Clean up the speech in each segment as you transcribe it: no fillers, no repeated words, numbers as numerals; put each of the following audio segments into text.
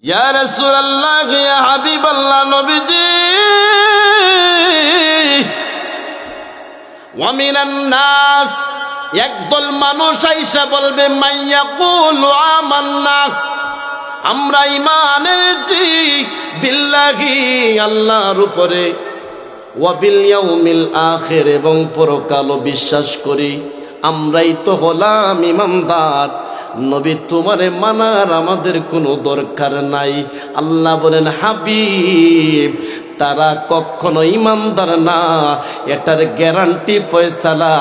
ইয়া রাসূলুল্লাহ, ইয়া হাবিবাল্লাহ, নবীজি, ওয়া মিনান নাস, একদল মানুষ আইসা বলবে, মাইয়াকুলু আমান্না, আমরা ঈমান এনেছি, বিল্লাহি, আল্লাহর উপরে, ওয়া বিল ইয়াউমিল আখির, এবং পরকালও বিশ্বাস করি। আমরাই তো হলাম ঈমানদার। নবী, তোমারে মানার আমাদের কোনো দরকার নাই। আল্লাহ বলেন, হাবিব, তারা কখনো ঈমানদার না, এটার গ্যারান্টি ফয়সালা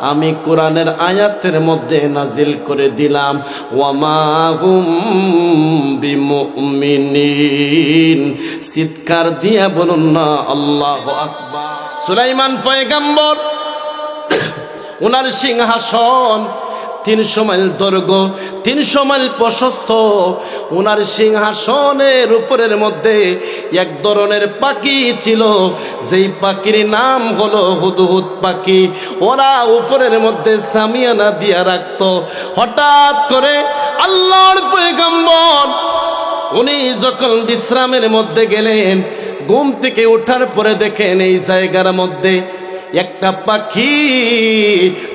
আমি কোরআনের আয়াতের মধ্যে নাজিল করে দিলাম। ওয়ামা হুম বিমুমিনিন। চিৎকার দিয়া বলুন না আল্লাহু আকবার। সুলাইমান পয়গম্বর, ওনার সিংহাসন 300 মাইল দৈর্ঘ্য, 300 মাইল প্রশস্ত। ওনার সিংহাসনের উপরের মধ্যে এক ধরনের পাখি ছিল, যেই পাখির নাম হলো হুদহুদ পাখি। ওরা উপরের মধ্যে সামিয়ানা দিয়া রাখতো। হঠাৎ করে আল্লাহর পয়গম্বর উনি যখন বিশ্রামের মধ্যে গেলেন, ঘুম থেকে ওঠার পরে দেখেন এই জায়গার মধ্যে একটা পাখি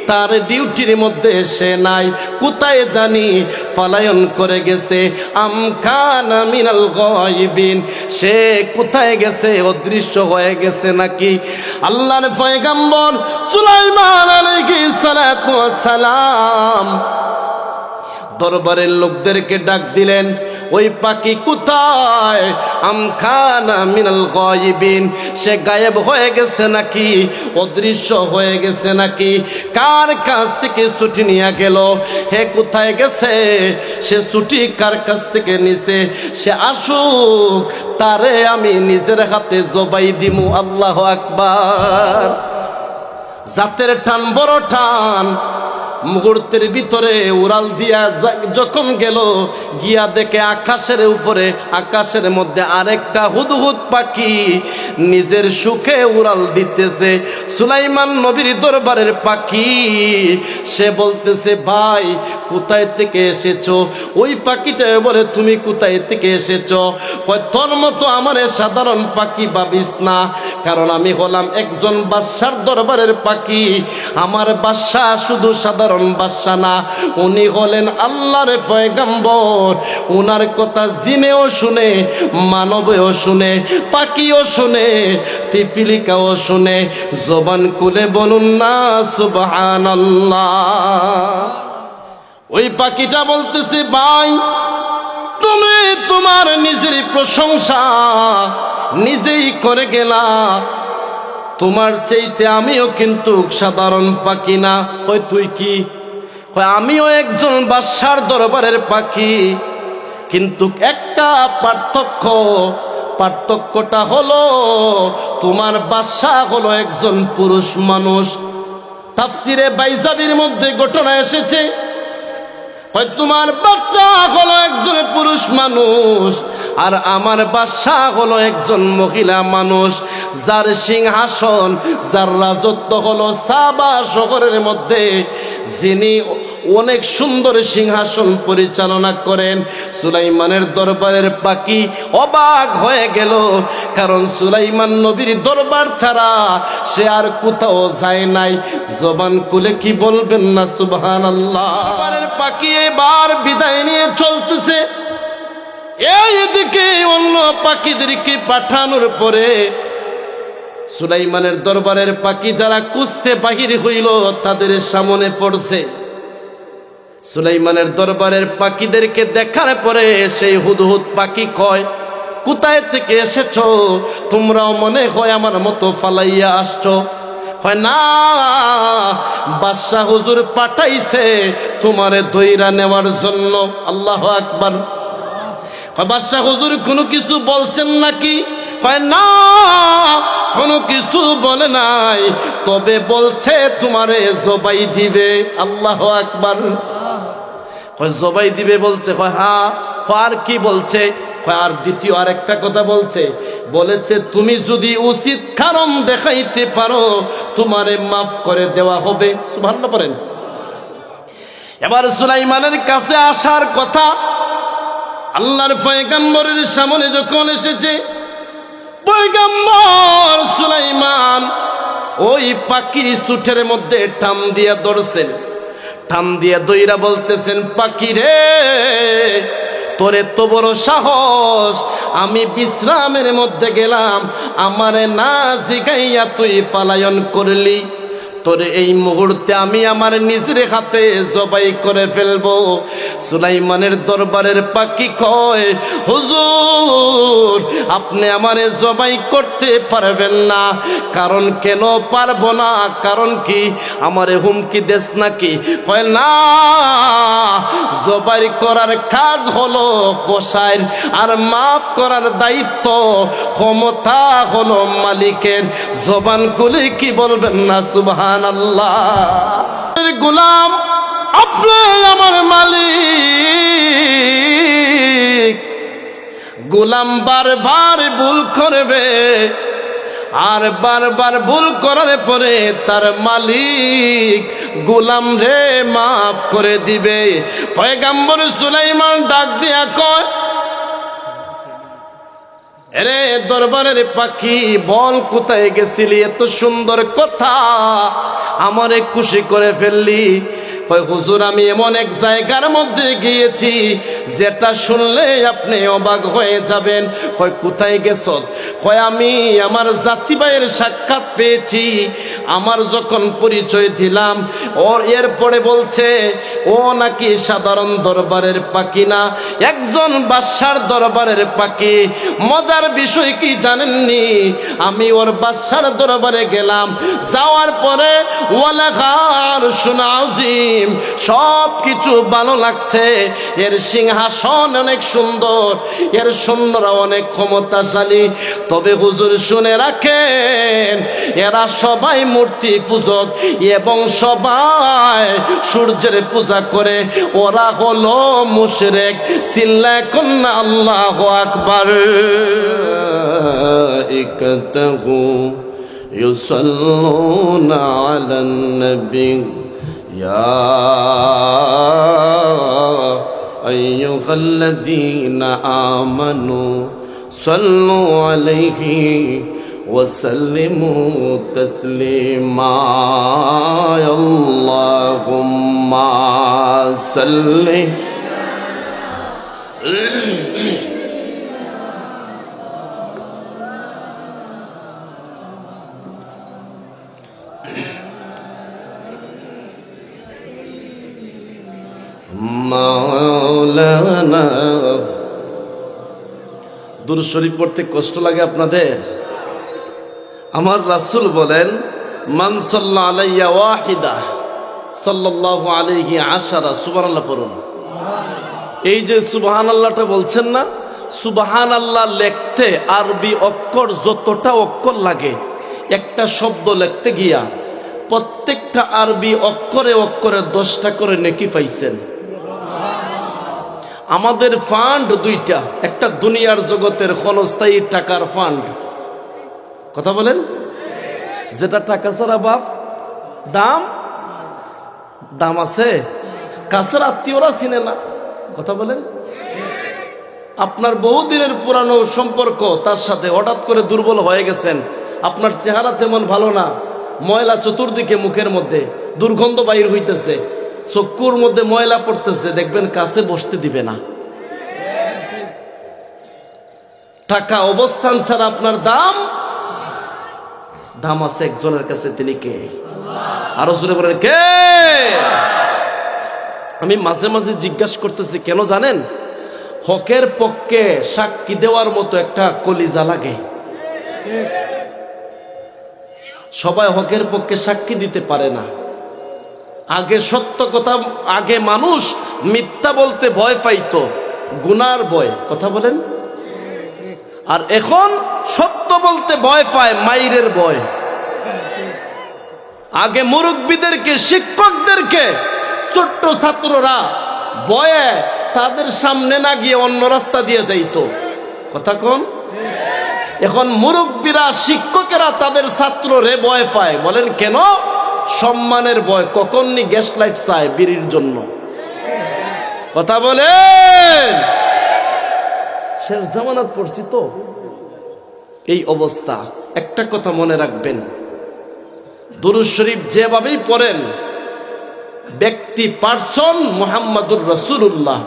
তার ডিউটির মধ্যে সে নাই, কোথায় জানি পলায়ন করে গেছে। আমকানা মিনাল গায়বিন, সে কোথায় গেছে? অদৃশ্য হয়ে গেছে নাকি? আল্লাহর পয়গম্বর সুলাইমান আলাইহিস সালাতু ওয়াস সালাম দরবারের লোকদেরকে ডাক দিলেন, ওই পাখি কোথায়? আমকানা মিনাল গায়বিন, সে গায়েব হয়ে গেছে নাকি? অদৃশ্য হয়ে গেছে নাকি? কার কাছ থেকে ছুটি নিয়ে গেল? হে কোথায় গেছে? সে ছুটি কার কাছ থেকে নিছে? সে আসুক, তারে আমি নিজের হাতে জবাই দিমু। আল্লাহু আকবার। জাতের টান, বড় টান। মুহূর্তের ভিতরে উড়াল দিয়া যখন গেল, গিয়া দেখে আকাশের উপরে, আকাশের মধ্যে আরেকটা হুদহুদ পাখি নিজের সুখে উড়াল দিতেছে। সুলাইমান নবীর দরবারের পাখি। সে বলতেছে, ভাই কোথায় থেকে এসেছো? ওই পাখিটা বলে, তুমি কোথায় থেকে এসেছো? তোর মতো আমারে সাধারণ পাখি ভাবিস না, কারণ আমি হলাম একজন বাদশার দরবারের পাখি। আমার বাদশা শুধু সাধারণ বাদশা না, উনি হলেন আল্লাহর পয়গম্বর। উনার কথা জিনেও শুনে, মানবেও শুনে, পাখিও শুনে, পিপিলিকাও শুনে। জবান খুলে বলুন না সুবহানাল্লাহ। ওই পাখিটা বলতেছে, ভাই তুমি তোমার নিজের প্রশংসা নিজেই করে গেলা, তোমার চাইতে আমিও কিন্তু সাধারণ পাখি না। কই তুই কি? কয় আমিও একজন বাদশার দরবারের পাখি, কিন্তু একটা পার্থক্যটা হলো তোমার বাদশা হলো একজন পুরুষ মানুষ। তাফসিরে বাইজাবির মধ্যে ঘটনা এসেছে, তোমার বাদশা হলো একজন পুরুষ মানুষ, আর আমার বাদশা হলো একজন মহিলা মানুষ, যার সিংহাসন, যার রাজত্ব হলো সাবা শহরের মধ্যে, যিনি অনেক সুন্দর সিংহাসন পরিচালনা করেন। সুলাইমানের দরবারের পাখি অবাক হয়ে গেল, কারণ সুলাইমান নবীর দরবার ছাড়া সে আর কোথাও যায় নাই। জবান খুলে কি বলবেন না সুবহানাল্লাহ। দরবারের পাখি এবার বিদায় নিয়ে চলতেছে। এইদিকে অন্য পাখিদেরকে পাঠানোর পরে সুলাইমানের দরবারের পাখি যারা কুস্তে বাহির হইল, তাদের সামনে পড়ছে। সুলাইমানের দরবারের পাখিদেরকে দেখার পরে সেই হুদহুদ পাখি কয়, কোথায় থেকে এসেছো? তোমরাও মনে হয় আমার মতো ফালাইয়া আসছো। হয় না, বাদশা হুজুর পাঠাইছে তোমারে দইরা নেওয়ার জন্য। আল্লাহু আকবার। বাদশা হুজুর কোনো কিছু বলছেন নাকি? হয় না, কোনো কিছু বলে নাই, তবে বলছে তোমারে জবাই দিবে। আল্লাহু আকবার। জবাই দিবে বলছে। হ্যাঁ। আর কি বলছে? আর দ্বিতীয় আরেকটা কথা বলেছে তুমি যদি উচিত কারণ দেখাইতে পারো, তোমারে মাফ করে দেওয়া হবে। সুবহানাল্লাহ পড়েন। এবার সুলাইমানের কাছে আসার কথা, আল্লাহর পয়গম্বরের সামনে যখন এসেছে, পয়গম্বর সুলাইমান ওই পাখির সুঠের মধ্যে টান দিয়া ধরছেন। টান দিয়া দইরা বলতেছেন, পাখি রে, তোর এত বড় সাহস, আমি বিশ্রামের মধ্যে গেলাম, আমারে না জিগাইয়া তুই পালায়ন করলি। তোর এই মুহূর্তে আমি আমার নিজের হাতে জবাই করে ফেলবো। সুলাইমানের দরবারের পাখি কয়, হুজুর, আপনি আমারে জবাই করতে পারবেন না। কারণ কেন পারবো না? কারণ কি, আমারে হুমকি দেস নাকি? কয় না, জবাই করার কাজ হলো কসাইর, আর মাফ করার দায়িত্ব ক্ষমতা হলো মালিকের। জবান খুলে কি বলবেন না সুবহানাল্লাহ। গোলাম, আপনি আমার মালিক। গোলাম বারবার ভুল করবে, আর বারবার ভুল করার পরে তার মালিক গোলাম রে মাফ করে দিবে। পয়গম্বর সুলাইমান ডাক দিয়া কয়, এরে দরবারের পাখি, বল কোথায় গেছিলি? এত সুন্দর কথা আমারে খুশি করে ফেললি। কয়, হুজুর, আমি এমন এক জায়গার মধ্যে গিয়েছি যেটা শুনলে আপনি অবাক হয়ে যাবেন। কয়, কোথায় গেছ? কয়, আমি আমার জাতি ভাইয়ের সাক্ষাৎ পেয়েছি। আমার যখন পরিচয় দিলাম, ওর এরপরে বলছে ও নাকি সাধারণ দরবারের পাখি না, একজন বাদশার দরবারের পাখি। মজার বিষয় কি জানেননি? আমি ওর বাদশার দরবারে গেলাম, যাওয়ার পরে ওয়ালাকার শুনাউজিম, সব কিছু ভালো লাগছে। এর সিংহাসন অনেক সুন্দর, এর সৈন্যরা অনেক ক্ষমতাশালী। তবে হুজুর শুনে রাখেন, এরা সবাই মূর্তি পূজক এবং সবাই সূর্যের পূজা করে। ওরা হলো মুশরিক। চিল্লায় কন্যা আল্লাহু আকবার। ইকাতাহু ইউসাল্লুনা আলান নবী ইয়া আইয়ুহাল্লাযীনা আমানু সাল্লু আলাইহি وسلموا تسليما اللهم صل মাওলানা। দুরূদ শরীফ পড়তে কষ্ট লাগে আপনাদের? আমার রাসূল বলেন, মান সাল্লা আলাইয়া ওয়াহিদা সাল্লাল্লাহু আলাইহি আশারা। সুবহানাল্লাহ পড়ুন। এই যে সুবহানাল্লাহটা বলছেন না, সুবহানাল্লাহ লিখতে আরবি অক্ষর যতটা অক্ষর লাগে, একটা শব্দ লিখতে গিয়া প্রত্যেকটা আরবি অক্ষরে অক্ষরে 10টা করে নেকি পাইছেন। আমাদের ফান্ড দুইটা, একটা দুনিয়ার জগতের ক্ষণস্থায়ী টাকার ফান্ড, কথা বলেন, যেটা টাকা ছাড়া বাপ দাম দাম আছে, কাছের আত্মীয়রা চিনে না, কথা বলেন। আপনার বহুদিনের পুরানো সম্পর্ক, তার সাথে হঠাৎ করে দুর্বল হয়ে গেছেন, আপনার চেহারা তেমন ভালো না, ময়লা চতুর্দিকে মুখের মধ্যে, দুর্গন্ধ বাইর হইতেছে, চক্ষুর মধ্যে ময়লা পড়তেছে, দেখবেন কাছে বসতে দিবে না। টাকা অবস্থান ছাড়া আপনার দাম দাম আছে একজনের কাছে, তিনি কে? আরো জোরে বলেন, কে? আমি মাঝে মাঝে জিজ্ঞাসা করতেছি কেন জানেন? হকের পক্ষে সাক্ষী দেওয়ার মতো একটা কলিজা লাগে। সবাই হকের পক্ষে সাক্ষী দিতে পারে না। আগে সত্য কথা, আগে মানুষ মিথ্যা বলতে ভয় পাইতো, গুনার ভয়, কথা বলেন। আর এখন সত্য বলতে ভয় পায়, মাইরের ভয়। আগে মুরব্বীদেরকে, শিক্ষকদেরকে ছোট্ট ছাত্ররা ভয়ে তাদের সামনে না গিয়ে অন্য রাস্তা দিয়ে যাইতো, কথা কোন। এখন মুরব্বীরা, শিক্ষকেরা তাদের ছাত্ররে ভয় পায়। বলেন কেন? সম্মানের ভয়। কখন নি গ্যাস লাইট চায় বিড়ির জন্য, কথা বলেন। শেষ জামানাত পড়ছি তো এই অবস্থা। একটা কথা মনে রাখবেন, দুরূদ শরীফ যেভাবেই পড়েন, ব্যক্তি পার্সন মুহাম্মাদুর রাসূলুল্লাহ,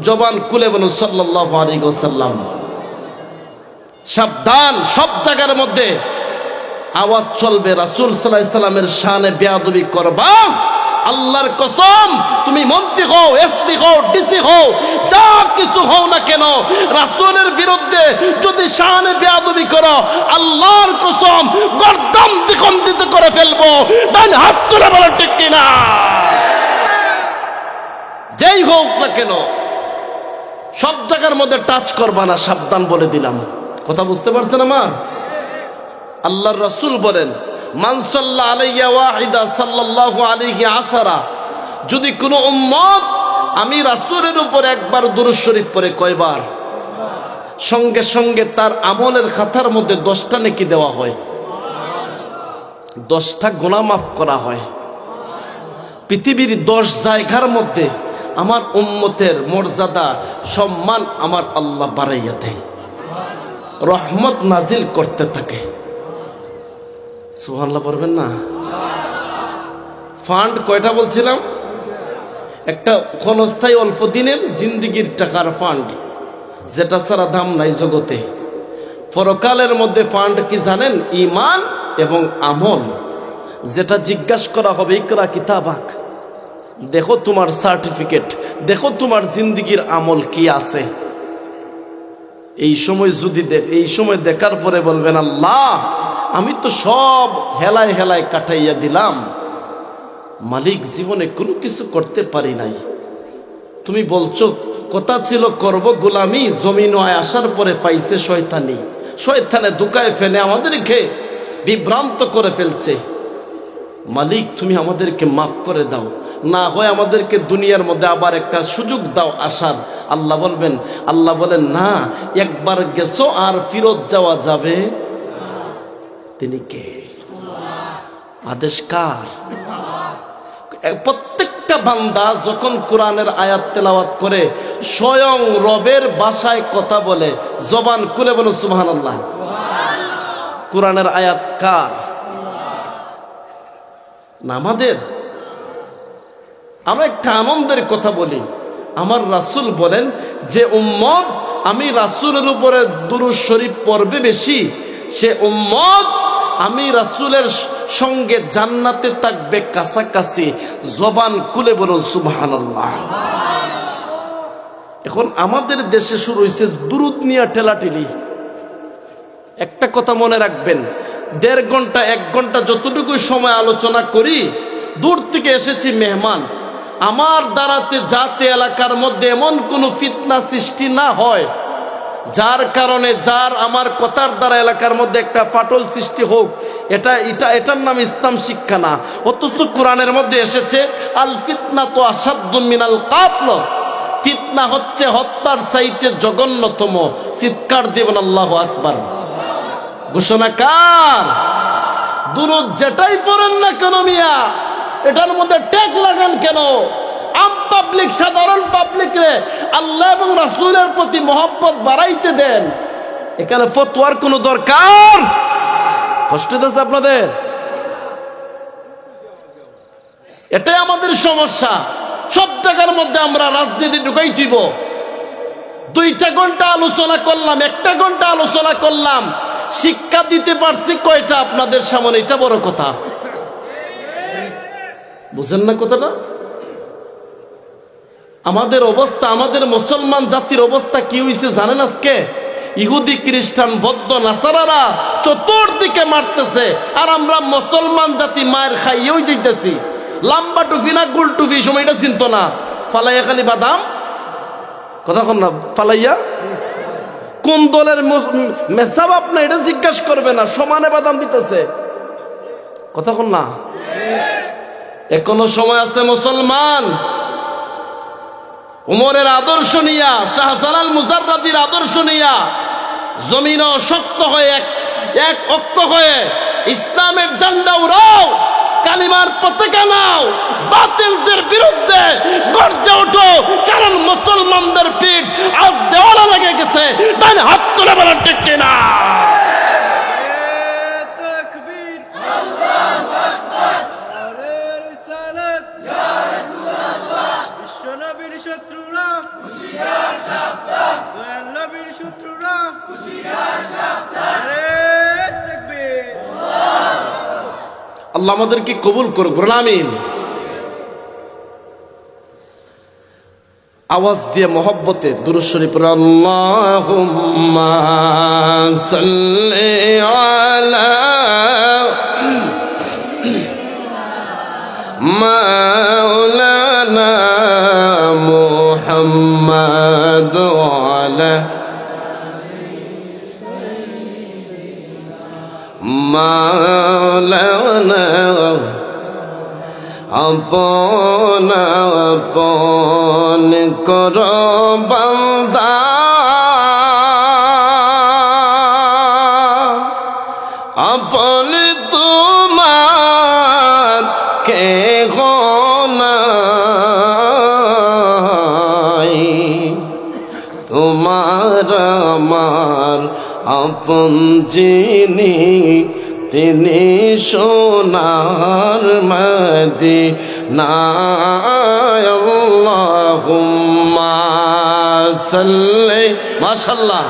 জবান খুলে বলুন সাল্লাল্লাহু আলাইহি ওয়াসাল্লাম। সাবধান, সব জায়গার মধ্যে আওয়াজ চলবে রাসূল সাল্লাল্লাহু আলাইহি সাল্লামের শানে বেয়াদবি করবা, আল্লাহর কসম তুমি মন্ত্রী হও, এসপি হও, ডিসি হও, যা কিছু হও না কেন, রাসূলের বিরুদ্ধে যদি শানে বেয়াদবি করো, আল্লাহর কসম গর্দন দ্বিখণ্ডিত করে ফেলবো। ডান হাত তুলে বলো ঠিক কিনা? যেই হোক না কেন সব জায়গার মধ্যে টাচ করবা না, সাবধান বলে দিলাম। কথা বুঝতে পারছেন আমার? আল্লাহর রাসূল বলেন, মান সাল্লা আলাইয়া ওয়াহিদা সাল্লাল্লাহু আলাইহি আশারা, যদি কোনো উম্মত আমি রাসূলের উপর একবার দুরূদ শরীফ পড়ে, কয়বার? সঙ্গে সঙ্গে তার আমলের খাতার মধ্যে 10টা নেকি দেওয়া হয়, 10টা গুনাহ মাফ করা হয়। পৃথিবীর 10 জায়গার মধ্যে আমার উম্মতের মর্যাদা সম্মান আমার আল্লাহ বাড়াইয়া দেয়, রহমত নাজিল করতে থাকে। সুবহানাল্লাহ পড়বেন না? ফান্ড কয়টা বলছিলাম? একটা ক্ষণস্থায়ী অল্প দিনের জিন্দিগির টাকার ফান্ড, যেটা ছাড়া দাম নাই জগতে। পরকালের মধ্যে ফান্ড কি জানেন? ঈমান এবং আমল। যেটা জিজ্ঞাসা করা হবে, ইকরা কিতাবাক, দেখো তোমার সার্টিফিকেট, দেখো তোমার জিন্দিগির আমল কি আছে। এই সময় দেখার পরে বলবেন, আল্লাহ আমি তো সব হেলায় হেলায় কাটাইয়া দিলাম, মালিক জীবনে কোনো কিছু করতে পারি নাই। তুমি বলছো কথা ছিল করব গোলামি, জমিন আসার পরে পাইছে শয়তানি, শয়তানে ধোঁকায় ফেলে আমাদেরকে বিভ্রান্ত করে ফেলছে। মালিক তুমি আমাদেরকে মাফ করে দাও, না হয় আমাদেরকে দুনিয়ার মধ্যে আবার একটা সুযোগ দাও আসার। আল্লাহ বলেন না, একবার গেছো আর ফিরত যাওয়া যাবে। তিনি কে? আদেশ কার? প্রত্যেকটা বান্দা যখন কোরআনের আয়াত তেলাওয়াত করে স্বয়ং রবের ভাষায় কথা বলে, জবান খুলে বলো সুবহানাল্লাহ। কোরআনের আয়াত কার? না আমাদের? আমরা একটা আনন্দের কথা বলি, আমার রাসূল বলেন যে উম্মত আমি রাসূলের উপরে দুরূদ শরীফ পড়বে বেশি, সে উম্মত আমি রাসূলের সঙ্গে জান্নাতে থাকবে কাছাকাছি। জবান খুলে বলুন সুবহানাল্লাহ। এখন আমাদের দেশে শুরু হয়েছে দুরূদ নিয়ে ঠেলাঠেলি। একটা কথা মনে রাখবেন, 1.5 ঘন্টা 1 ঘন্টা যতটুকু সময় আলোচনা করি, দূর থেকে এসেছি মেহমান, আমার দ্বারাতে যাতে এলাকার মধ্যে এমন কোনো ফিতনা সৃষ্টি না হয় যার কারণে আমার কথার দ্বারা এলাকার মধ্যে একটা ফাটল সৃষ্টি হোক, এটার নাম ইসলাম শিক্ষা না। অথচ কোরআনের মধ্যে এসেছে আল ফিতনা তো আসাদ্দু মিনাল কাতল, ফিতনা হচ্ছে হত্যার চাইতে জঘন্যতম। চিৎকার দিবেন আল্লাহু আকবার। ঘোষণা কার? দুরূদ যেটাই পড়েন না কেন মিয়া, এটার মধ্যে ট্যাগ লাগান কেন? আম পাবলিক, সাধারণ পাবলিক রে আল্লাহ এবং রাসূলের প্রতি মহব্বত বাড়াইতে দেন। এখানে ফতোয়ার কোনো দরকার? কষ্ট হচ্ছে আপনাদের? এটাই আমাদের সমস্যা। সব জায়গার মধ্যে আমরা রাজনীতি ঢুকাই দিব। 2টা ঘন্টা আলোচনা করলাম, 1টা ঘন্টা আলোচনা করলাম, শিক্ষা দিতে পারছি কয়টা আপনাদের সামনে? এটা বড় কথা। বুঝেন না কথাটা? আমাদের অবস্থা, আমাদের মুসলমান জাতির অবস্থা কি হয়েছে জানেন আজকে? ইহুদি, খ্রিস্টান, বৌদ্ধ, নাসারারা চতুর্দিকে মারতেছে, আর আমরা মুসলমান জাতি মায়ের খাইয়েও যেতেছি। লম্বা টুপি না গোল টুপি, সময়টা চিনত না, ফালাইয়া খালি বাদাম। কথা কন না, ফালাইয়া কোন দলের মেসাব আপনি এটা জিজ্ঞাসা করবে না, সমানে বাদাম দিতেছে। কথা কন না? এখনো সময় আছে মুসলমান, উমরের আদর্শ নিয়া, শাহজালাল মুজাররাদির আদর্শ নিয়া জমিনও শক্ত হয়ে এক ঐক্য হয়ে ইসলামের ঝান্ডা উড়াও। কালিমার পতাকা নাও, বাতিলদের বিরুদ্ধে গর্জে ওঠো, কারণ মুসলমানদের পিঠ আজ দেওয়ালে লেগে গেছে। তাই হাত তুলে বলেন ঠিক কিনা? আল্লাহ আমাদেরকে কবুল করুক, বলুন আমিন। আওয়াজ দিয়ে মহব্বতে দুরূদ শরীফ পড়ো। আল্লাহুম্মা সাল্লি আলা মাওলানা মুহাম্মাদ ওয়া আলা মাওলানা আপন আপন করো বান্দা, আপন তোমার কেহ নাই, তোমার আমার আপন যিনি তিনি সোনার মদিনায়। আল্লাহুম্মা সাল্লি, মাশাআল্লাহ,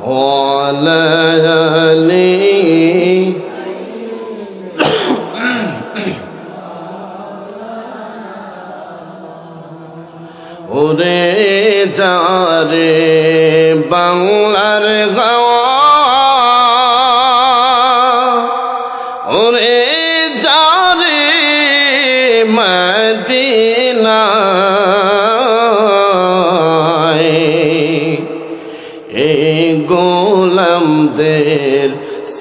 ওয়ালা আলি ওরে যারে বাংলার গাওয়া, ওরে যারে মদিনায়, এই গোলামদের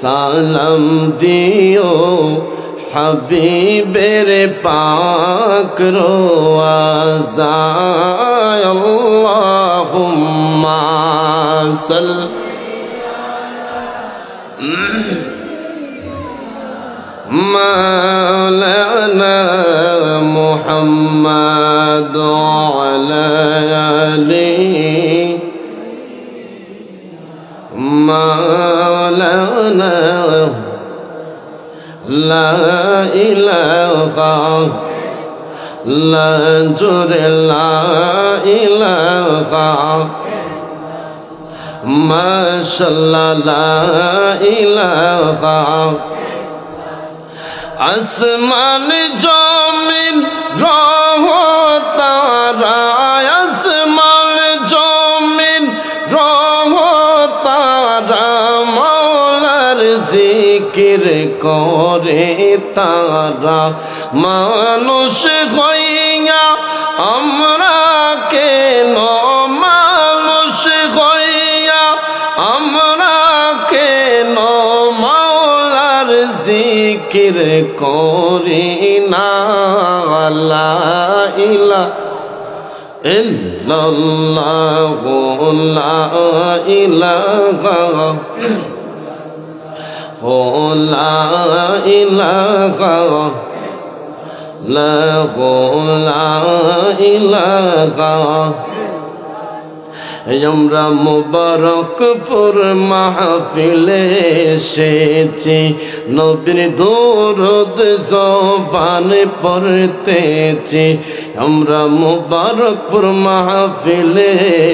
সালাম দিও, হাবিবের পাক রওয়াজায়। আল্লাহুম্মা সাল্লি মাওলানা মুহাম্মাদ ওয়া আলা আলিহি মাওলানা লা ইলাহা লা জুরে লা ইলাহা মাশাআল্লাহ লা ইলাহা। আসমান জমিন রহ তারা, আসমান জমিন রহ তারা, মৌলার জিকির করে তারা। মানুষ হইয়া আমরা কেন, মানুষ হইয়া আমরা কেন মৌলার জিকির করি না। লা ইলাহা ইল্লাল্লাহু লা ইলাহা লা ইলাহা লা ইলাহা। আমরা মুবারকপুর মাহফিলে এসেছি, নবীর দরুদ জবানে পড়তেছি। আমরা মুবারকপুর মাহফিলে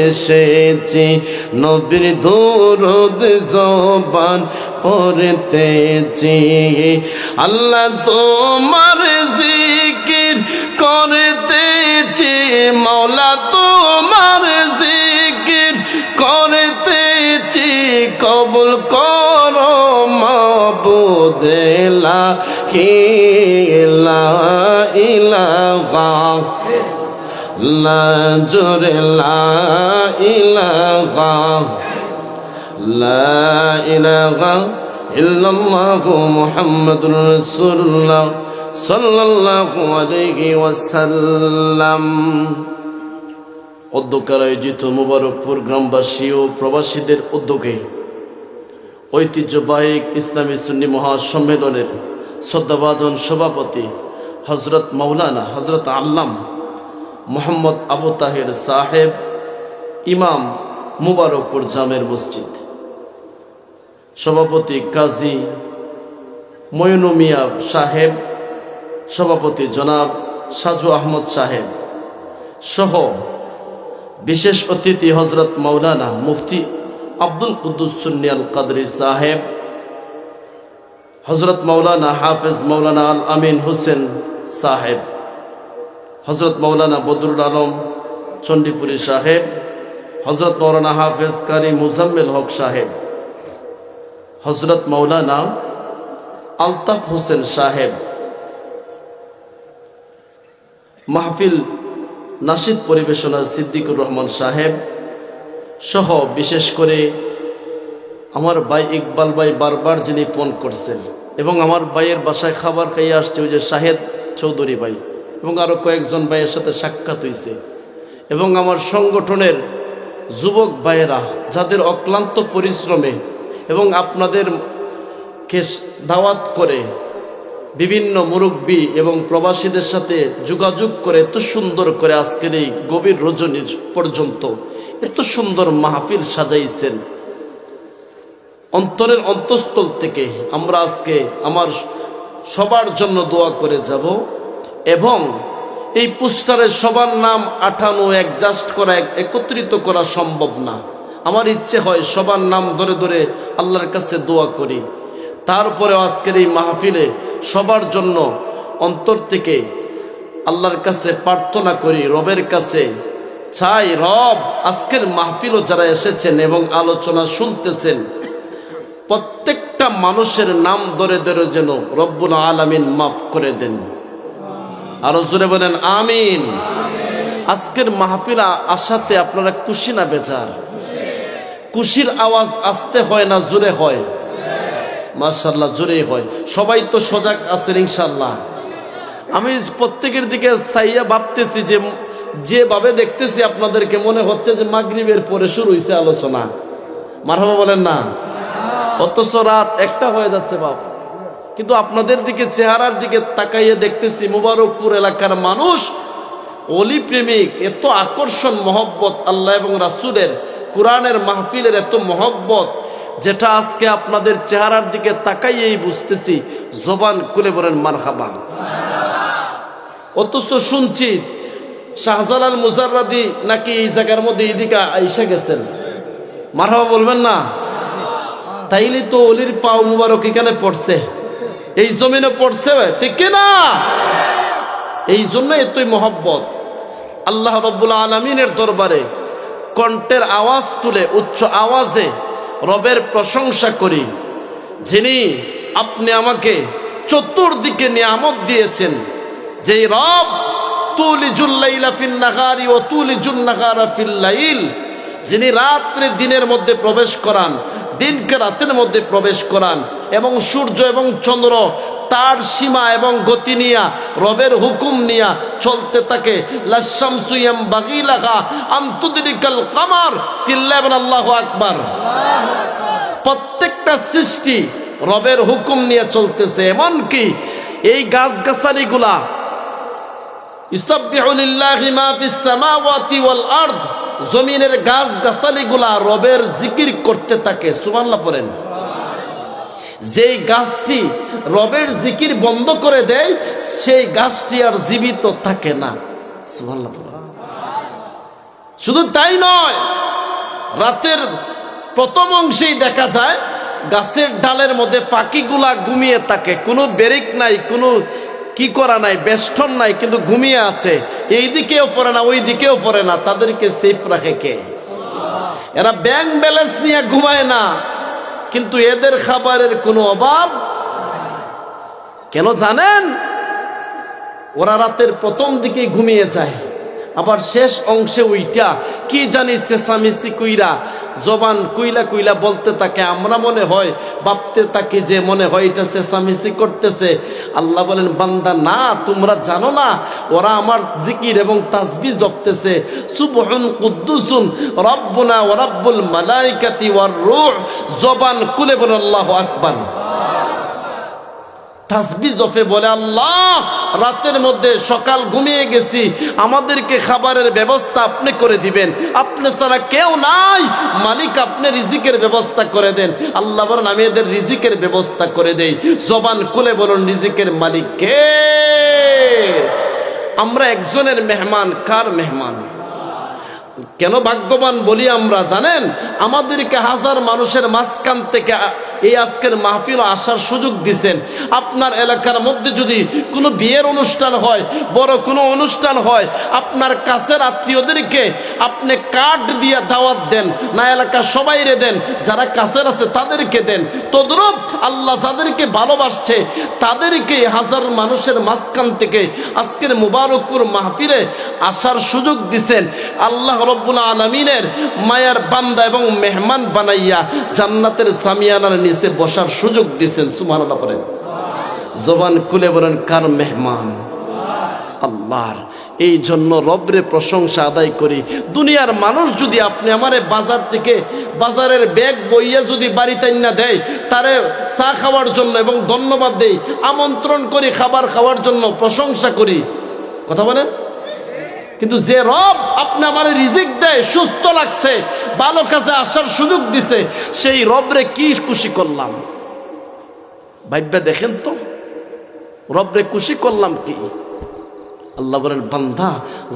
এসেছি, নবীর দরুদ জবান পড়তেছি। আল্লাহ তোমার জিকির করতেছি, মাওলা তোমার জিকির করতেছি। কবুল করো মাবুদ লা ইলাহা লা জুরে লা ইলাহা লা ইলাহা ইল্লাল্লাহু মুহাম্মাদুর রাসূলুল্লাহ সাল্লাল্লাহু আলাইহি ওয়াসাল্লাম। অধ্যক্ষের আয়োজিত মুবারকপুর গ্রামবাসী ও প্রবাসীদের উদ্যোগে ঐতিহ্যবাহী ইসলামী সুন্নি মহাসম্মেলনের শ্রদ্ধাভাজন সভাপতি হজরত মৌলানা হজরত আল্লাম মোহাম্মদ আবু তাহের সাহেব, ইমাম মুবারকপুর জামের মসজিদ, সভাপতি কাজী ময়নু মিয়া সাহেব, সভাপতি জনাব সাজু আহমদ সাহেব সহ বিশেষ অতিথি হজরত মৌলানা মুফতি আব্দুল কুদ্দুস সুন্নি আল কাদরি সাহেব, হজরত মৌলানা হাফেজ মৌলানা আল আমিন হোসেন সাহেব, হজরত মৌলানা বদরুল আলম চণ্ডীপুরী সাহেব, হজরত মৌলানা হাফেজ কারি মুজাম্মেল হক সাহেব, হজরত মৌলানা আলতাফ হোসেন সাহেব, মাহফিল নাশিদ পরিবেশনা সিদ্দিকুর রহমান সাহেব সহ বিশেষ করে আমার ভাই ইকবাল ভাই বারবার যিনি ফোন করছেন এবং আমার ভাইয়ের বাসায় খাবার খাইয়ে আসছে ওই যে শাহেদ চৌধুরী ভাই এবং আরো কয়েকজন ভাইয়ের সাথে সাক্ষাৎ হয়েছে এবং আমার সংগঠনের যুবক ভাইয়েরা যাদের অক্লান্ত পরিশ্রমে এবং আপনাদেরকে দাওয়াত করে বিভিন্ন মুরব্বী এবং প্রবাসীদের সাথে যোগাযোগ করে এত সুন্দর করে আজকের এই গভীর রজনীর পর্যন্ত এত সুন্দর মাহফিল সাজাইছেন। অন্তরের অন্তঃস্থল থেকে আমরা আজকে আমার সবার জন্য দোয়া করে যাব এবং এই পোস্টারে সবার নাম আঠানো অ্যাডজাস্ট করা একত্রিত করা সম্ভব না। আমার ইচ্ছে হয় সবার নাম ধরে ধরে আল্লাহর কাছে দোয়া করি, তারপরে আজকের এই মাহফিলে সবার জন্য অন্তর থেকে আল্লাহর কাছে প্রার্থনা করি, রবের কাছে চাই রব আজকের মাহফিলও যারা এসেছেন এবং আলোচনা শুনতেছেন প্রত্যেকটা মানুষের নাম ধরে ধরে যেন রব্বুল আলামিন মাফ করে দেন। আরো জোরে বলেন আমিন। আজকের মাহফিল আসাতে আপনারা খুশি না বেজার? খুশির আওয়াজ আসতে হয় না জোরে হয়? মাশাআল্লাহ জোরে হয়। সবাই তো সজাগ আছেন ইনশাআল্লাহ। আমি প্রত্যেকের দিকে চাইয়া ভাবতেছি যে যেভাবে দেখতেছি আপনাদেরকে মনে হচ্ছে যে মাগরিবের পরে শুরু হয়েছে আলোচনা। মারহাবা বলেন না? অথচ রাত 1টা হয়ে যাচ্ছে বাপ, কিন্তু আপনাদের দিকে চেহারার দিকে তাকাইয়ে দেখতেছি মুবারকপুর এলাকার মানুষ ওলি প্রেমিক, এত আকর্ষণ মহব্বত আল্লাহ এবং রাসূলের কোরআনের মাহফিলের এত মহব্বত যেটা আজকে আপনাদের চেহারার দিকে তাকাইয়েই বুঝতেছি। জবান খুলে বলেন মারহাবা। অথচ শুনছি শাহজালাল মুজাররাদি নাকি এই জায়গার মধ্যে এইদিকে আইসা গেছেন। মারহাবা বলবেন না? তাইলে তো অলির পাও মুবারক এখানে পড়ছে, এই জমিনে পড়ছে, ঠিক না? এই জন্য এতই মহব্বত। আল্লাহ রাব্বুল আলামিনের দরবারে কণ্ঠের আওয়াজ তুলে উচ্চ আওয়াজে রবের প্রশংসা করি, যিনি আপনি আমাকে চতুর্দিকে নিয়ামত দিয়েছেন। যে রব তুলিজুল লাইলা ফিন নাহারি ওয়া তুলিজুন নাহারা ফিল লাইল, যিনি রাত্রে দিনের মধ্যে প্রবেশ করান, দিনকে রাতের মধ্যে প্রবেশ করান এবং সূর্য এবং চন্দ্র তার সীমা এবং গতি নিয়া রবের হুকুম নিয়া চলতে থাকে। লাশামসু ইয়ামবাগি লাহা আন তুদরিকাল কামার, চিল্লাবেন আল্লাহু আকবার। প্রত্যেকটা সৃষ্টি রবের হুকুম নিয়ে চলতেছে। এমনকি এই গাছগাছালিগুলা ইউসাব্বিহু লিল্লাহি মা ফিস সামাওয়াতি ওয়াল আরদ, জমিনের গাছগাছালিগুলা রবের জিকির করতে থাকে। সুবহানাল্লাহ পড়েন। যেই গাছটি রবের জিকির বন্ধ করে দেয় সেই গাছটি আর জীবিত থাকে না। সুবহানাল্লাহ পড়েন। শুধু তাই নয়, রাতের প্রথম অংশেই দেখা যায় গাছের ডালের মধ্যে পাখিগুলা ঘুমিয়ে থাকে, কোনো ব্রেক নাই, কোনো কি করা নাই, বেষ্টন নাই, কিন্তু ঘুমিয়ে আছে। এই দিকেও পড়ে না, ওই দিকেও পড়ে না। তাদেরকে সেফ রাখে কে? এরা ব্যাংক ব্যালেন্স নিয়ে ঘুমায় না, কিন্তু এদের খাবারের কোনো অভাব কেন জানেন? ওরা রাতের প্রথম দিকে ঘুমিয়ে যায়, আবার শেষ অংশে ওইটা কি জানি চেঁচামেচি কইরা জবান কুইলা কুইলা বলতে থাকে। আমরা মনে হয় ভাবতে থাকি যে মনে হয় এটা চেঁচামেচি করতেছে, আল্লাহ বলেন বান্দা না, তোমরা জানো না ওরা আমার জিকির এবং তাসবিহ জপতেছে। সুবহুন কুদ্দুসুন রব্বুনা ওয়া রব্বুল মালাইকাতি ওয়ার রূহ, জবান খুলে বলে আল্লাহু আকবার। তাসবিহ জপে বলে আল্লাহ রাতের মধ্যে সকাল ঘুমিয়ে গেছি, আমাদেরকে খাবারের ব্যবস্থা আপনি করে দিবেন, আপনি ছাড়া কেউ নাই, মালিক আপনি রিজিকের ব্যবস্থা করে দেন। আল্লাহ বলেন আমি এদের রিজিকের ব্যবস্থা করে দেই। জবান খুলে বলুন রিজিকের মালিক কে? আমরা একজনের মেহমান। কার মেহমান? কেন ভাগ্যবান বলি আমরা জানেন? আমাদেরকে হাজার মানুষের মাঝখান থেকে এই আজকের মাহফিল আসার সুযোগ দিছেন। আপনার এলাকার মধ্যে যদি কোনো বিয়ের অনুষ্ঠান হয়, বড় কোনো অনুষ্ঠান হয়, আপনার কাছের আত্মীয়দেরকে আপনি কার্ড দিয়ে দাওয়াত দেন না, এলাকার সবাইরে দেন, যারা কাছের আছে তাদেরকে দেন। তদ্রূপ আল্লাহ যাদেরকে ভালোবাসছে তাদেরকে হাজার মানুষের মাঝখান থেকে আজকের মুবারকপুর মাহফিলে আসার সুযোগ দিছেন। আল্লাহ রব্বুল আলামিনের মায়ার বান্দা এবং মেহমান বানাইয়া জান্নাতের সামিয়ানার নিচে বসার সুযোগ দিয়েছেন। সুবহানাল্লাহ বলেন। জবান খুলে বলেন কার মেহমান? আল্লাহর। এই জন্য রব্রে প্রশংসা আদায় করি। দুনিয়ার মানুষ যদি আপনি আমারে বাজার থেকে বাজারের ব্যাগ বইয়া যদি বাড়িতে না দেয়, তারে চা খাওয়ার জন্য এবং ধন্যবাদ দেই, আমন্ত্রণ করি খাবার খাওয়ার জন্য, প্রশংসা করি, কথা বলেন। কিন্তু যে রব আপনি আমার রিজিক দেয়, সুস্থ লাগছে, ভালো কাজে আসার সুযোগ দিছে, সেই রবরে কি খুশি করলাম? ভাইবা দেখেন তো, রবরে খুশি করলাম কি? আল্লাহ বলেন বান্দা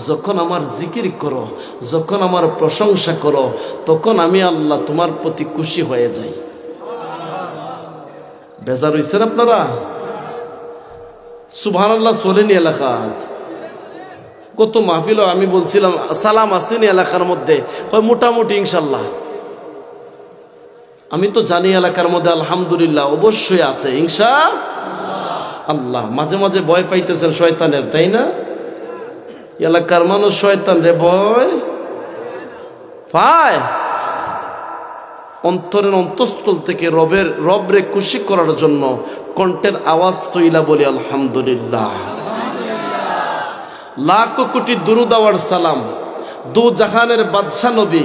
যখন আমার জিকির করো, যখন আমার প্রশংসা করো, তখন আমি আল্লাহ তোমার প্রতি খুশি হয়ে যাই। বেজার হইছেন আপনারা? সুবহানাল্লাহ চলেনি এলাকাত। কত মাহফিল আমি বলছিলাম সালাম আসেনি এলাকার মধ্যে, মোটামুটি ইনশাল্লাহ। আমি তো জানি এলাকার মধ্যে আলহামদুলিল্লাহ অবশ্যই আছে ইনশাআল্লাহ। মাঝে মাঝে ভয় পাইতেছেন শয়তানের, তাই না? এলাকার মানুষ শয়তান রে ভয় পায়। অন্তরের অন্তঃস্থল থেকে রবরে খুশি করার জন্য কণ্ঠের আওয়াজ তৈলা বলি আলহামদুলিল্লাহ। লাখ কোটি দুরূদ আর সালাম দু জাহানের বাদশা নবী,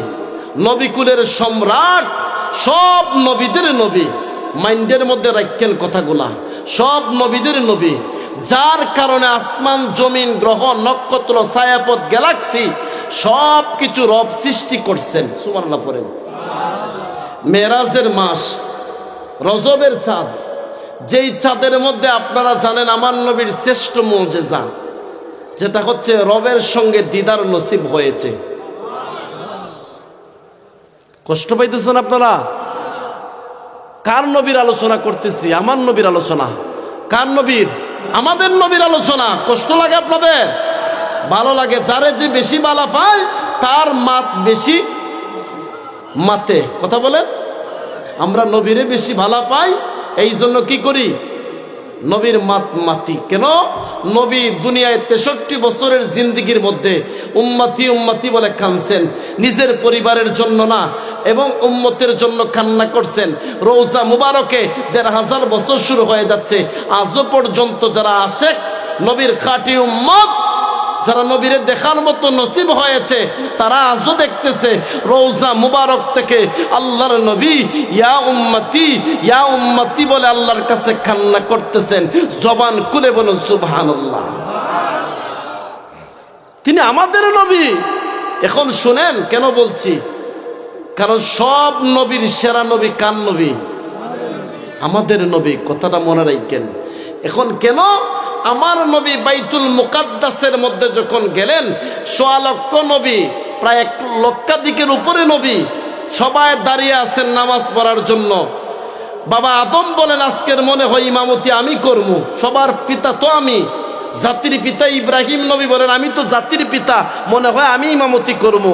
নবীকুলের সম্রাট, সব নবীদের নবী। মাইন্ডের মধ্যে রাখেন কথাগুলা, সব নবীদের নবী, যার কারণে আসমান জমিন গ্রহ নক্ষত্র ছায়াপথ গ্যালাক্সি সব কিছু রব সৃষ্টি করছেন। সুবহানাল্লাহ পড়েন। মেরাজের মাস, রজবের চাঁদ, যেই চাঁদের মধ্যে আপনারা জানেন আমার নবীর শ্রেষ্ঠ মুজিজা, যেটা হচ্ছে রবের সঙ্গে দিদার নসিব হয়েছে। কষ্ট পাইতেছেন আপনারা? কার নবীর আলোচনা করতেছি? আমার নবীর আলোচনা। কার নবীর? আমাদের নবীর আলোচনা। কষ্ট লাগে আপনাদের? ভালো লাগে। যারে যে বেশি বালা পায় তার মাত বেশি মাতে, কথা বলেন। আমরা নবীরে বেশি ভালো পাই, এই জন্য কি করি? নবীর মাতি। কেন? নবী দুনিয়ায় 63 বছরের জিন্দিগির মধ্যে উম্মতি উম্মতি বলে কাঁদছেন, নিজের পরিবারের জন্য না এবং উম্মতের জন্য কান্না করছেন। রওজা মুবারকে 1500 বছর শুরু হয়ে যাচ্ছে, আজও পর্যন্ত যারা আশেক নবীর খাঁটি উম্মত, যারা নবীরে দেখার মতো নসিব হয়েছে, তারা আজও দেখতেছে রওজা মুবারক থেকে আল্লাহর নবী ইয়া উম্মতি বলে আল্লাহর কাছে কান্না করতেছেন। জবান খুলে বলুন সুবহানাল্লাহ। তিনি আমাদের নবী। এখন শুনেন কেন বলছি, কারণ সব নবীর সেরা নবী কার নবী? আমাদের নবী। কথাটা মনে রাখেন। এখন কেন আমার নবী বাইতুল মুকাদ্দাসের মধ্যে যখন গেলেন, 1.25 লক্ষ নবী, প্রায় 1 লক্ষাধিকের উপরে নবী সবাই দাঁড়িয়ে আছেন নামাজ পড়ার জন্য। বাবা আদম বলেন আজকের মনে হয় ইমামতি আমি করব, সবার পিতা তো আমি, জাতির পিতা ইব্রাহিম নবী বলেন আমি তো জাতির পিতা, মনে হয় আমি ইমামতি করব।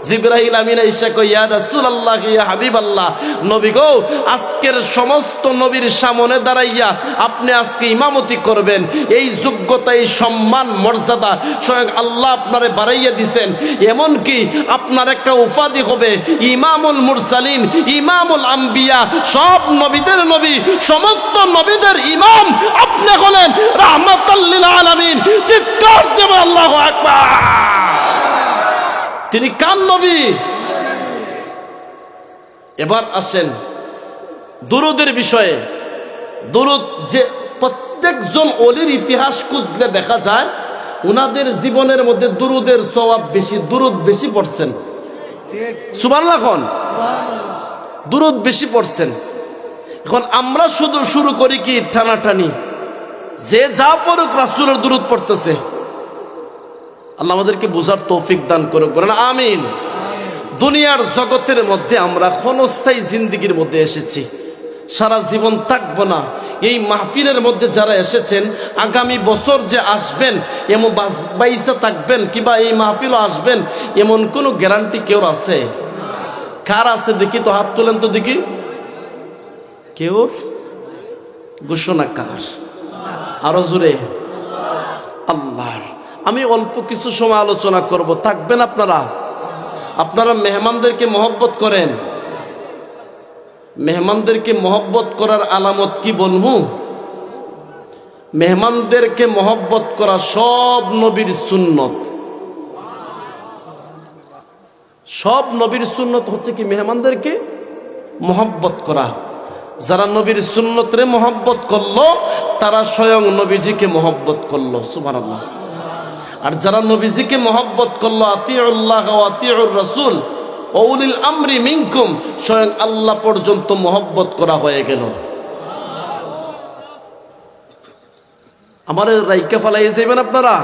জিবরাইল আমিন আয়েশা কই ইয়া রাসূলুল্লাহ ইয়া হাবিবাল্লাহ, নবী গো আজকের সমস্ত নবীর সামনে দাঁড়াইয়া আপনি আজকে ইমামতি করবেন, এই যোগ্যতা এই সম্মান মর্যাদা স্বয়ং আল্লাহ আপনারে বাড়াইয়া দিবেন। এমন কি আপনার একটা উপাধি হবে ইমামুল মুরসালিন, ইমামুল আম্বিয়া, সব নবীদের নবী, সমস্ত নবীদের ইমাম আপনি হলেন রাহমাতাল লিল আলামিন। চিৎকার দেব আল্লাহু আকবার। তিনি কার নবী? এবার আসেন দুরুদের বিষয়ে। দুরুদ যে প্রত্যেকজন ওলির ইতিহাস খুঁজলে দেখা যায় উনাদের জীবনের মধ্যে দুরুদের সওয়াব বেশি, দুরুদ বেশি পড়ছেন। সুবহানাল্লাহ, দুরুদ বেশি পড়ছেন। এখন আমরা শুধু শুরু করি কি টানাটানি, যে যা পড়ুক রাসূলের দুরুদ পড়তেছে। আল্লাহ আমাদেরকে বুঝার তৌফিক দান করুক, বলেন আমিন। দুনিয়ার জগতের মধ্যে আমরা ক্ষণস্থায়ী জিন্দেগির মধ্যে এসেছি, সারা জীবন থাকবো না। এই মাহফিলের মধ্যে যারা এসেছেন আগামী বছর যে আসবেন এমন বাইসা থাকবেন কিংবা এই মাহফিলও আসবেন এমন কোনো গ্যারান্টি কেউ আছে? কার আছে দেখি তো, হাত তোলেন তো দেখি। কেউ? ঘোষণা কার? আরো জোরে। আল্লাহর। আমি অল্প কিছু সময় আলোচনা করব, থাকবেন আপনারা? আপনারা মেহমানদেরকে মহব্বত করেন? মেহমানদেরকে মহব্বত করার আলামত কি বলবো? মেহমানদেরকে মহব্বত করা সব নবীর সুন্নত। সব নবীর সুন্নত হচ্ছে কি মেহমানদেরকে মহব্বত করা। যারা নবীর সুন্নতরে মহব্বত করলো তারা স্বয়ং নবীজিকে মহব্বত করলো। সুবহানাল্লাহ। আর যারা নবীজিকে মহব্বত করলো আতিউল্লাহ ওয়া আতিউর রাসূল ওয়া উলিল আমরি মিনকুম, স্বয়ং আল্লাহ পর্যন্ত মহব্বত করা হয়ে গেল। আমারে রাইকা ফালাই যাইবেন আপনারা?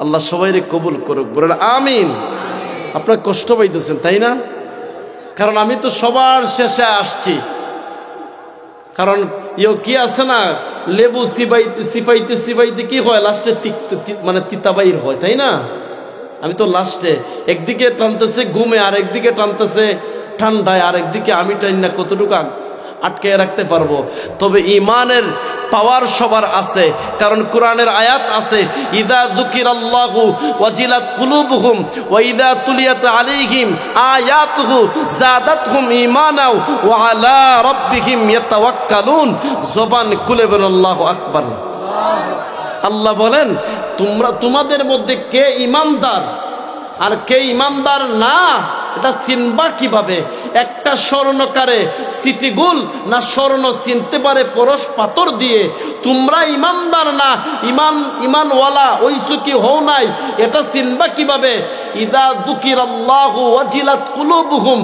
আল্লাহ সবাইরে কবুল করুক, বলেন আমিন। আপনারা কষ্ট পাইতেছেন তাই না? কারণ আমি তো সবার শেষে আসছি। কারণ কি আছে না, লেবু সিপাইতে সিপাইতে সিপাইতে কি হয় লাস্টে মানে তিতাবাইর হয় তাই না? আমি তো লাস্টে একদিকে টানতেছে ঘুমে, আর একদিকে টানতেছে ঠান্ডায়, আর একদিকে আমি টাইন না কতটুকু আটকে রাখতে পারবো। তবে ইমানের পাওয়ার সবার আছে, কারণ কোরআনের আয়াত আছে ইদা যুকিরাল্লাহু ওয়াজিলাত কুলুবুহুম ওয়া ইদা তুলিয়াত আলাইহিম আয়াতুহু যাদাতহুম ঈমানা ওয়া আলা রাব্বিহিম ইয়াতাওয়াক্কালুন। জবান খুলে বলেন আল্লাহু আকবার। আল্লাহ বলেন তোমাদের মধ্যে কে ইমানদার আর কে ইমানদার না এটা চিনবা কিভাবে? একটা স্বর্ণকারে সিটিগুল না স্বর্ণ চিনতে পারে পরশ পাথর দিয়ে? তোমরা ইমানদার না ইমানওয়ালা ওইসু কি হও নাই, এটা চিনবা কিভাবে? ইদা যুকিরাল্লাহু ওয়াজিলাত কুলুবুহুম,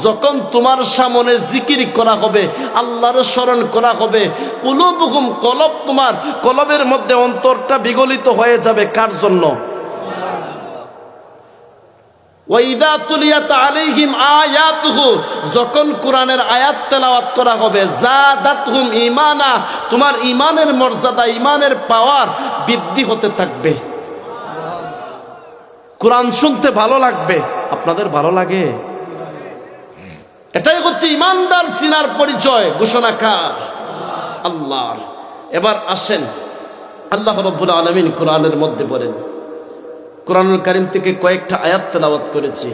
যখন তোমার সামনে জিকির করা হবে, আল্লাহর স্মরণ করা হবে, কুলুবুহুম কলব, তোমার কলবের মধ্যে অন্তরটা বিগলিত হয়ে যাবে। কার জন্য? ওয়াইদা তুলিয়াত আলাইহিম আয়াতুহু, যখন কোরআনের আয়াত তেলাওয়াত করা হবে, যাদাতহুম ঈমানা, তোমার ঈমানের মর্যাদা ঈমানের পাওয়ার বৃদ্ধি হতে থাকবে। কোরআন শুনতে ভালো লাগবে। আপনাদের ভালো লাগে? এটাই হচ্ছে ঈমানদার চিনার পরিচয়। ঘোষণাকার আল্লাহর। এবার আসেন আল্লাহ রাব্বুল আলামিন কোরআনের মধ্যে বলেন, কোরআনুল কারীম থেকে কয়েকটা আয়াত তেলাওয়াত করেছি।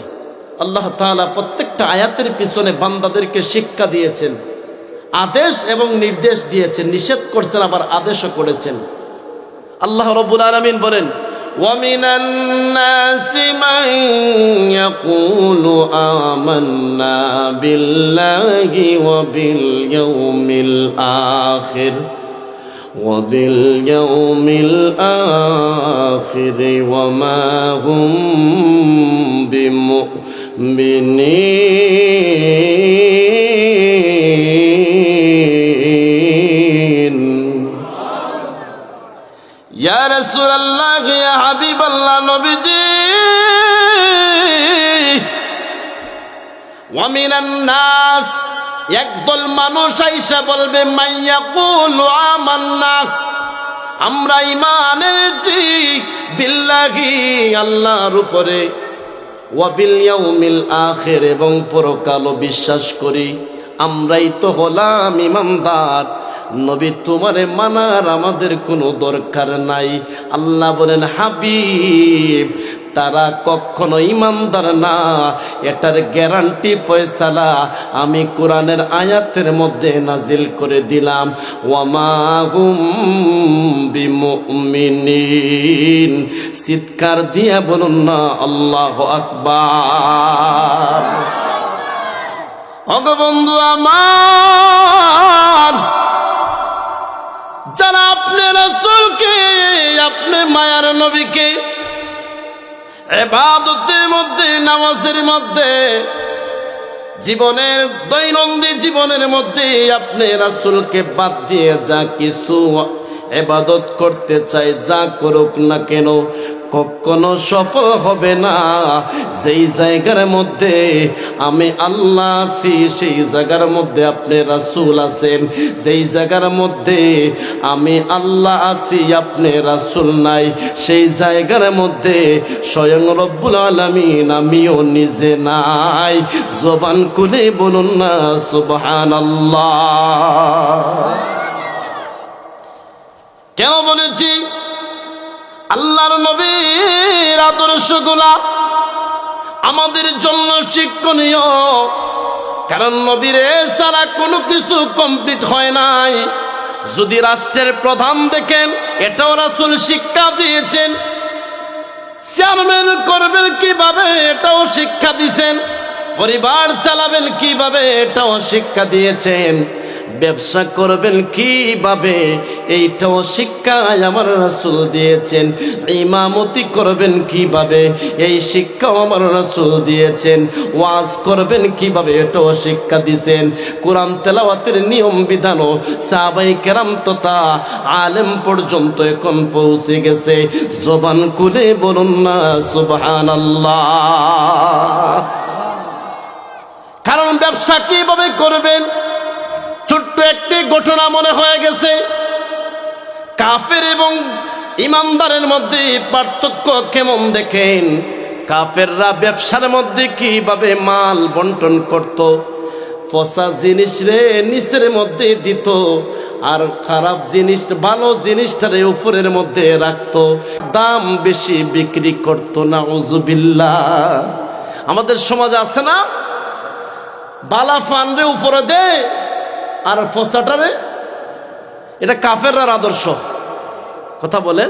আল্লাহ তাআলা প্রত্যেকটা আয়াতের পিছনে বান্দাদেরকে শিক্ষা দিয়েছেন, আদেশ এবং নির্দেশ দিয়েছেন, নিষেধ করছেন আবার আদেশও করেছেন। আল্লাহ রাব্বুল আলামিন বলেন وَمِنَ النَّاسِ مَن يَقُولُ آمَنَّا بِاللَّهِ وَبِالْيَوْمِ الْآخِرِ وَبِالْيَوْمِ الْآخِرِ وَمَا هُمْ بِمُؤْمِنِينَ ইয়া রাসূলুল্লাহ, ইয়া হাবিবাল্লাহ, নবীজি, ওয়া মিনান নাস, একদল মানুষ আইসা বলবে মাইয়াকুলু আমান্না, আমরা ঈমান এনেছি, বিল্লাহি, আল্লাহর উপরে, ওয়া বিল ইয়াউমিল আখির, এবং পরকালও বিশ্বাস করি। আমরাই তো হলাম ইমানদার। নবী, তোমারে মানার আমাদের কোনো দরকার নাই। আল্লাহ বলেন, হাবিব, তারা কখনো ইমানদার না, এটার গ্যারান্টি ফয়সালা আমি কোরআনের আয়াতের মধ্যে নাজিল করে দিলাম। ওয়ামা হুম বিমুমিনিন। চিৎকার দিয়া বলুন না আল্লাহু আকবার। ওগো বন্ধু আমার, যারা আপনি রাসূলকে, আপনি মায়ার নবীকে ইবাদতের মধ্যে, নামাজের মধ্যে, জীবনের দৈনন্দিন জীবনের মধ্যে আপনি রাসূলকে বাদ দিয়ে যা কিছু ইবাদত করতে চাই, যা করুক না কেন, কখনো সফল হবে না। যেই জায়গার মধ্যে আমি আল্লাহ আছি, সেই জায়গার মধ্যে আপনি রাসূল আছেন। যেই জায়গার মধ্যে আমি আল্লাহ আছি, আপনি রাসূল নাই, সেই জায়গার মধ্যে স্বয়ং রব্বুল আলামিন আমিও নিজে নাই। জবান খুলে বলুন না সুবহানাল্লাহ। কেন বলেছি? আল্লাহর নবীর আদর্শগুলা আমাদের জন্য শিক্ষণীয়। কারণ নবীর ছাড়া কোনো কিছু কমপ্লিট হয় নাই। যদি রাষ্ট্রের প্রধান দেখেন, এটাও রাসূল শিক্ষা দিয়েছেন। চেয়ারম্যান করবেন কিভাবে, এটাও শিক্ষা দিয়েছেন। পরিবার চালাবেন কিভাবে, এটাও শিক্ষা দিয়েছেন। ব্যবসা করবেন কিভাবে, এইটাও শিক্ষা আমার রাসূল দিয়েছেন। ইমামতি করবেন কিভাবে, এই শিক্ষাও আমার রাসূল দিয়েছেন। ওয়াজ করবেন কিভাবে, এটাও শিক্ষা দিয়েছেন। কোরআন তেলাওয়াতের নিয়ম বিধানও সাহাবায়ে কেরাম তথা আলেম পর্যন্ত এখন পৌঁছে গেছে। জবান খুলে বলুন না সুবহানাল্লাহ। কারণ ব্যবসা কিভাবে করবেন, ছোট্ট একটি ঘটনা মনে হয়ে গেছে। কাফের এবং ইমানদারের মধ্যে পার্থক্য কেমন দেখেন। কাফেররা ব্যবসার মধ্যে কিভাবে মাল বন্টন করত, পচা জিনিস রে নিচের মধ্যে দিত, আর খারাপ জিনিস, ভালো জিনিসটারে উপরের মধ্যে রাখতো, দাম বেশি বিক্রি করতো। নাউযুবিল্লাহ। আমাদের সমাজে আছে না, বালা ফানরে উপরে দেয় আর ফসাটারে, এটা কাফেররার আদর্শ। কথা বলেন,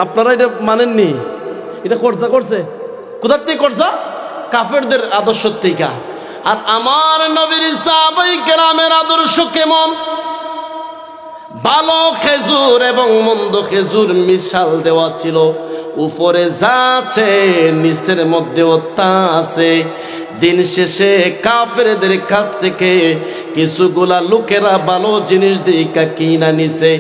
আপনারা এটা মানেননি? এটা করছে কোথার থেকে করছে? কাফেরদের আদর্শ থেকে। আর আমার নবীর সাহাবায়ে কেরামের আদর্শ কেমন? ভালো খেজুর এবং মন্দ খেজুর মিশাল দেওয়া ছিল। উপরে যা আছে নিচের মধ্যেও তা আছে। দিন শেষে কাফেরদের কাছ থেকে কিছুগুলা লোকেরা ভালো জিনিস দিকা কিনা নিছে,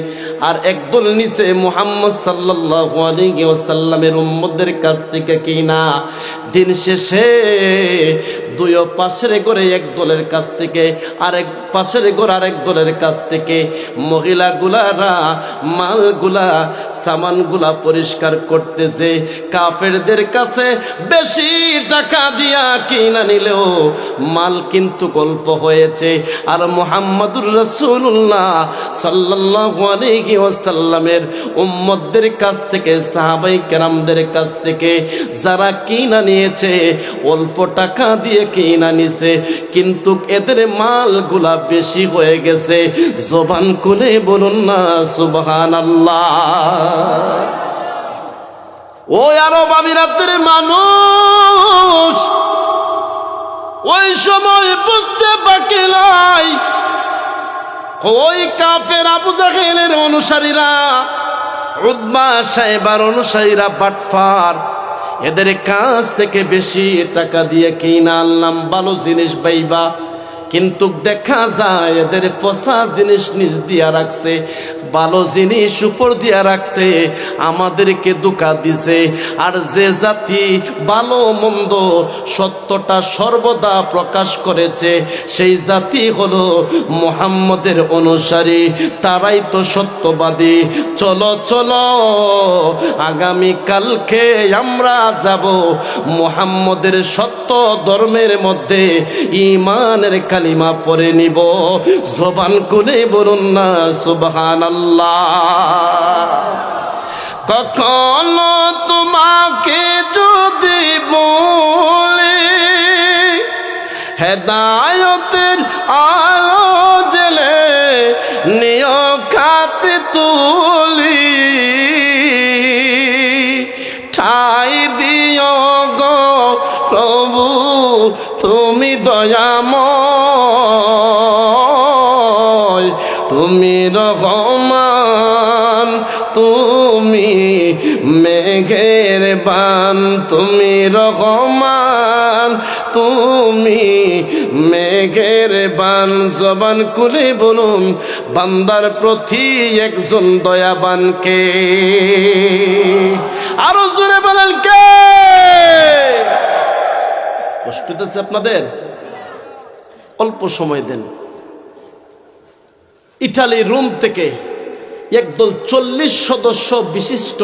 আর একদল নিছে মুহাম্মদ সাল্লাল্লাহু আলাইহি ওয়াসাল্লামের উম্মতদের কাছ থেকে কিনা। দিন শেষে দুই পাশের ঘরে এক দলের কাছ থেকে, আরেক পাশের ঘরে আরেক দলের কাছ থেকে মহিলাগুলারা মালগুলা সামানগুলা পরিষ্কার করতেছে। কাফেরদের কাছে বেশি টাকা দিয়া কিনা নিলেও মাল কিন্তু অল্প হয়েছে। আর মুহাম্মাদুর রাসূলুল্লাহ সাল্লাল্লাহু আলাইহি ওয়াসাল্লামের উম্মতদের কাছ থেকে, সাহাবায়ে কেরামদের কাছ থেকে যারা কিনা নিয়েছে, অল্প টাকা দিয়ে কিনা নিছে, কিন্তু এদের মালগুলা বেশি হয়ে গেছে। জবান খুলে বলুন না সুবহানাল্লাহ। ওই আরব আমিরাতের মানুষ ওই সময় বুঝতে বাকি নাই, ওই কাফের আবু জাহেলের অনুসারীরা, উতবা সাহেবার অনুসারীরা বাটফার। এদের কাছ থেকে বেশি টাকা দিয়ে কিনা আনলাম ভালো জিনিস পাইবা, কিন্তু দেখা যায় এদের পচা জিনিস নিজ দিয়া রাখছে। ভালো জিনিস উপর দিয়া রাখছে, আমাদেরকে ধোঁকা দিছে। আর যে জাতি ভালো মন্দ সত্যটা সর্বদা প্রকাশ করেছে, সেই জাতি হলো মুহাম্মদের অনুসারী, তারাই তো সত্যবাদী। চলো চলো আগামী কালকে আমরা যাব মুহাম্মদের সত্য ধর্মের মধ্যে ঈমানের কালিমা পড়ে নিব। জবান খুলে বলুন না সুবহানাল্লাহ। কখনো তোমাকে যদি বলে হেদায়েতের আলো জ্বেলে নিয় কাছে তুলি, ঠাই দিও গো প্রভু তুমি দয়াময়, তুমি রহমান, তুমি মেঘের বান, তুমি রহমান, তুমি মেঘের বান। জবান খুলে বলুন বান্দার প্রতি একজন দয়াবানকে। আরো জোরে বলেন কে? কষ্ট হতেছে আপনাদের? অল্প সময় দেন। ইটালি রোম থেকে একদল 40 সদস্য বিশিষ্ট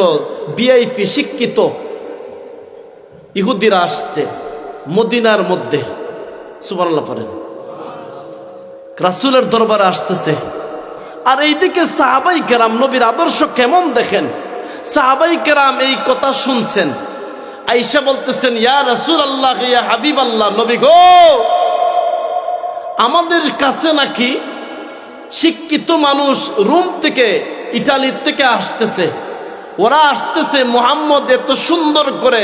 ভিআইপি শিক্ষিত ইহুদিরা আসছে মদিনার মধ্যে। সুবহানাল্লাহ পড়েন। রাসূলের দরবারে আসতেছে। আর এইদিকে সাহাবাই কেরাম নবীর আদর্শ কেমন দেখেন। সাহাবাই কেরাম এই কথা শুনছেন। আয়েশা বলতেছেন, ইয়া রাসূলুল্লাহ, ইয়া হাবিবাল্লাহ, নবী গো, আমাদের কাছে নাকি শিক্ষিত মানুষ রোম থেকে ইটালি থেকে আসতেছে। ওরা আসতেছে, মুহাম্মদ এত সুন্দর করে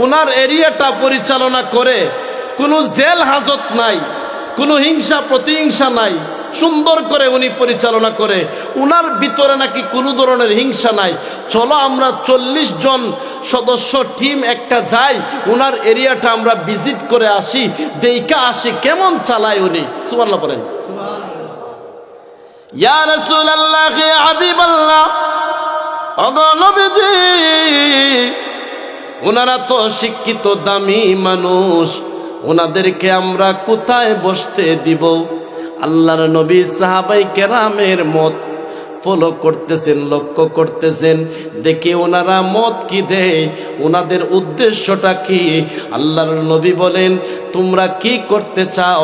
ওনার এরিয়াটা পরিচালনা করে, কোনো জেল হাজত নাই, কোনো হিংসা প্রতিহিংসা নাই, সুন্দর করে উনি পরিচালনা করে, উনার ভিতরে নাকি কোনো ধরনের হিংসা নাই। চলো আমরা 40 জন সদস্য টিম একটা যাই, উনার এরিয়াটা আমরা ভিজিট করে আসি, দেখা আসি কেমন চালায় উনি। সুবহানাল্লাহ বলেন। ইয়া রাসূলুল্লাহ, ইয়া হাবিবাল্লাহ, ওগো নবীজি, ওনারা তো শিক্ষিত দামি মানুষ, ওনাদেরকে আমরা কোথায় বসতে দিব? আল্লাহর নবী সাহাবাই কেরামের মত ফলো করতেছেন, লক্ষ্য করতেছেন, দেখি ওনারা মত কি দেয়, ওনাদের উদ্দেশ্যটা কি। আল্লাহর নবী বলেন, তোমরা কি করতে চাও?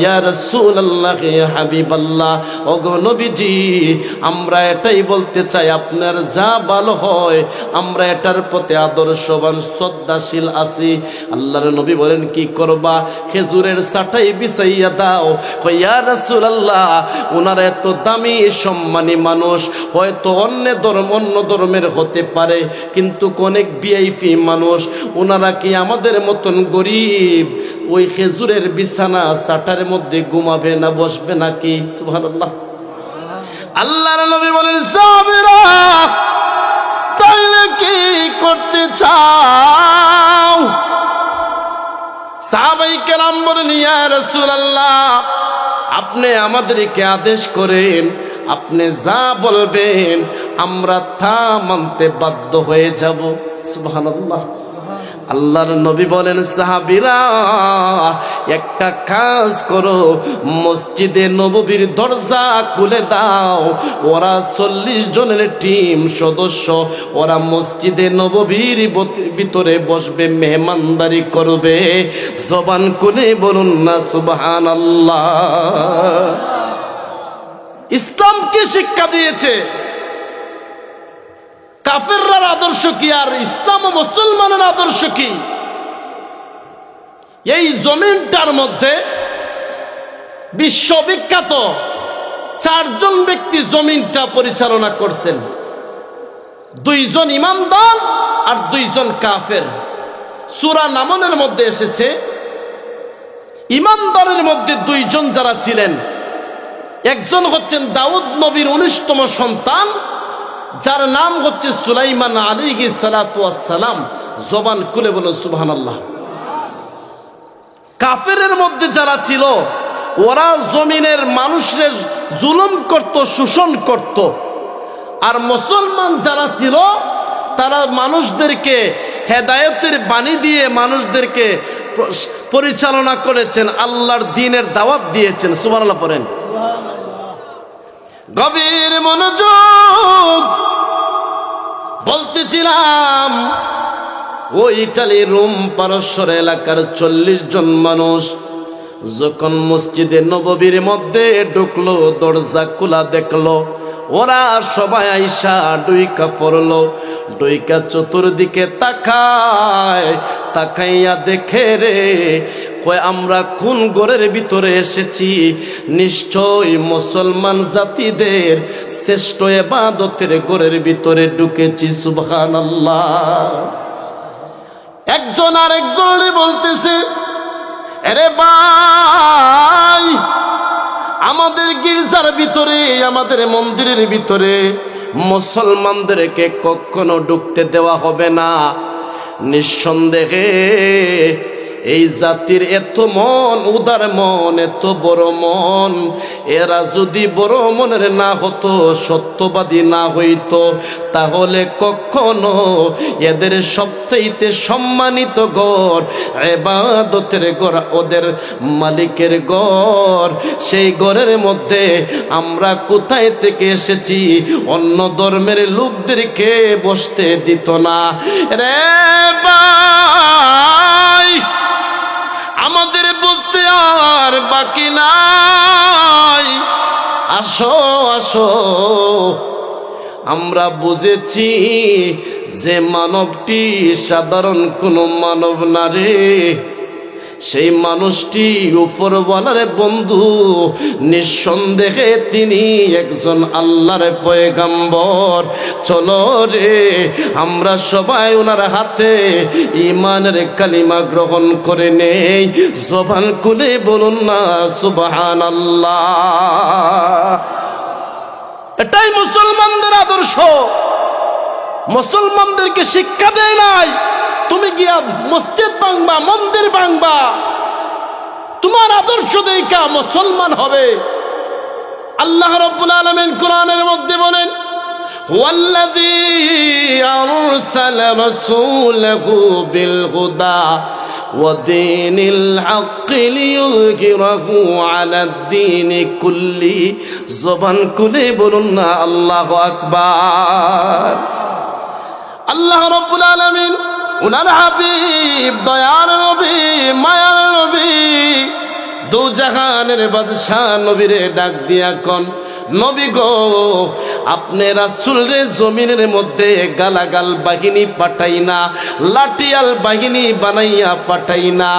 ইয়া রাসূলুল্লাহ, ইয়া হাবিবাল্লাহ, ওগো নবীজি, আমরা এটাই বলতে চাই, আপনার যা ভালো হয় আমরা এটার প্রতি আদর্শবান শ্রদ্ধাশীল আছি। আল্লাহর নবী বলেন, কি করবা? খেজুরের চাটাই বিছাইয়া দাও। ইয়া রাসূলুল্লাহ, ওনারা এত দামি সম্মানী মানুষ, হয়তো অন্য ধর্মের হতে পারে, কিন্তু অনেক ভিআইপি মানুষ, ওনারা কি আমাদের মতন গরিব ওই খেজুরের বিছানা চাটার মধ্যে ঘুমাবে না বসবে নাকি? সুবহানাল্লাহ। আল্লাহর নবী বলেন, সাহাবীরা তাইলে কি করতে চাও? সাহাবায়ে কেরাম বলেন, ইয়া রাসূলুল্লাহ, আপনি আমাদেরকে আদেশ করেন, আপনি যা বলবেন আমরা তা মানতে বাধ্য হয়ে যাব। সুবহানাল্লাহ। আল্লাহর নবী বলেন, সাহাবীরা একটা কাজ করো, মসজিদে নববীর দরজা খুলে দাও। ওরা 40 জনের টিম সদস্য, ওরা মসজিদে নববীর ভিতরে বসবে, মেহমানদারি করবে। জবান খুলে বলুন না সুবহানাল্লাহ। ইসলাম কি শিক্ষা দিয়েছে? কাফেররার আদর্শ কি আর ইসলাম ও মুসলমানের আদর্শ কি? এই জমিনটার মধ্যে বিশ্ববিখ্যাত 4 জন ব্যক্তি জমিনটা পরিচালনা করছেন। 2 জন ইমানদার আর 2 জন কাফের। সূরা নামনের মধ্যে এসেছে, ইমানদারের মধ্যে 2 জন যারা ছিলেন, একজন হচ্ছেন দাউদ নবীর 19তম সন্তান, যার নাম হচ্ছে সুলাইমান আলাইহিস সালাতু ওয়াস সালাম। জবান খুলে বলুন সুবহানাল্লাহ। কাফেরের মধ্যে যারা ছিল, ওরা জমিনের মানুষের জুলুম করত, শোষণ করত। আর মুসলমান যারা ছিল তারা মানুষদেরকে হেদায়েতের বাণী দিয়ে মানুষদেরকে পরিচালনা করেছেন, আল্লাহর দ্বীনের দাওয়াত দিয়েছেন। সুবহানাল্লাহ পড়েন। গভীর মনোযোগ। বলতেছিলাম ওই ইটালি রোম পারস্যর এলাকার 40 জন মানুষ যখন মসজিদে নববীর মধ্যে ঢুকলো, দরজা খোলা দেখলো, ওরা সবাই আইসা ডুইকা পড়লো। ডুইকা চতুর্দিকে তাকাইয়া দেখে রে, কয় আমরা কোন ঘরের ভিতরে এসেছি? নিশ্চয় মুসলমান জাতিদের শ্রেষ্ঠ ইবাদতের ঘরের ভিতরে ঢুকেছি। সুবহানাল্লাহ। একজন আরেকজনে বলতেছে, আরে ভাই, আমাদের গির্জার ভিতরে, আমাদের মন্দিরের ভিতরে মুসলমানদেরকে কখনো ঢুকতে দেওয়া হবে না। নিঃসন্দেহে এই জাতির এত মন, উদার মন, এত বড় মন, এরা যদি বড় মনের না হতো, সত্যবাদী না হইতো, তাহলে কখনো এদের সবচাইতে সম্মানিত ঘর, ইবাদতের ঘর, ওদের মালিকের ঘর, সেই ঘরের মধ্যে আমরা কোথায় থেকে এসেছি অন্য ধর্মের লোকদেরকে বসতে দিত না। রে ভাই, আমাদের বুঝতে আর বাকি নাই। আসো আসো, আমরা বুঝেছি যে মানবটি সাধারণ কোনো মানব না রে, সেই মানুষটি উপরওয়ালার বন্ধু। নিঃসন্দেহে তিনি একজন আল্লাহর পয়গম্বর। চলো রে, আমরা সবাই ওনার হাতে ঈমানের কালিমা গ্রহণ করে নেই। জবান খুলে বলুন না সুবহানাল্লাহ। এটাই মুসলমানদের আদর্শ। মুসলমানদেরকে শিক্ষা দেয় নাই তুমি গিয়া মসজিদ ভাঙবা, মন্দির ভাঙবা, তোমার আদর্শ দেখা মুসলমান হবে। আল্লাহ রাব্বুল আলামিন কোরআনের মধ্যে বলেন, ওয়াল্লাযী আরসালা রাসূলাহু বিল হুদা ওয়া দীনিল হাক্কি লিইয়ুযহিরাহু আলাদ দীনি কুল্লি। জবান খুলে বলুন না আল্লাহু আকবার। আল্লাহ রাব্বুল আলামিন উনার হাবিব, দয়ার নবী, মায়ার নবী, দু জাহানের বাদশাহ নবীরে ডাক দিয়া কোন, নবী গো, আপনি রাসূল রে জমিনের মধ্যে গালাগাল বাহিনী পাঠাই না, লাঠিয়াল বাহিনী বানাইয়া পাঠাই না,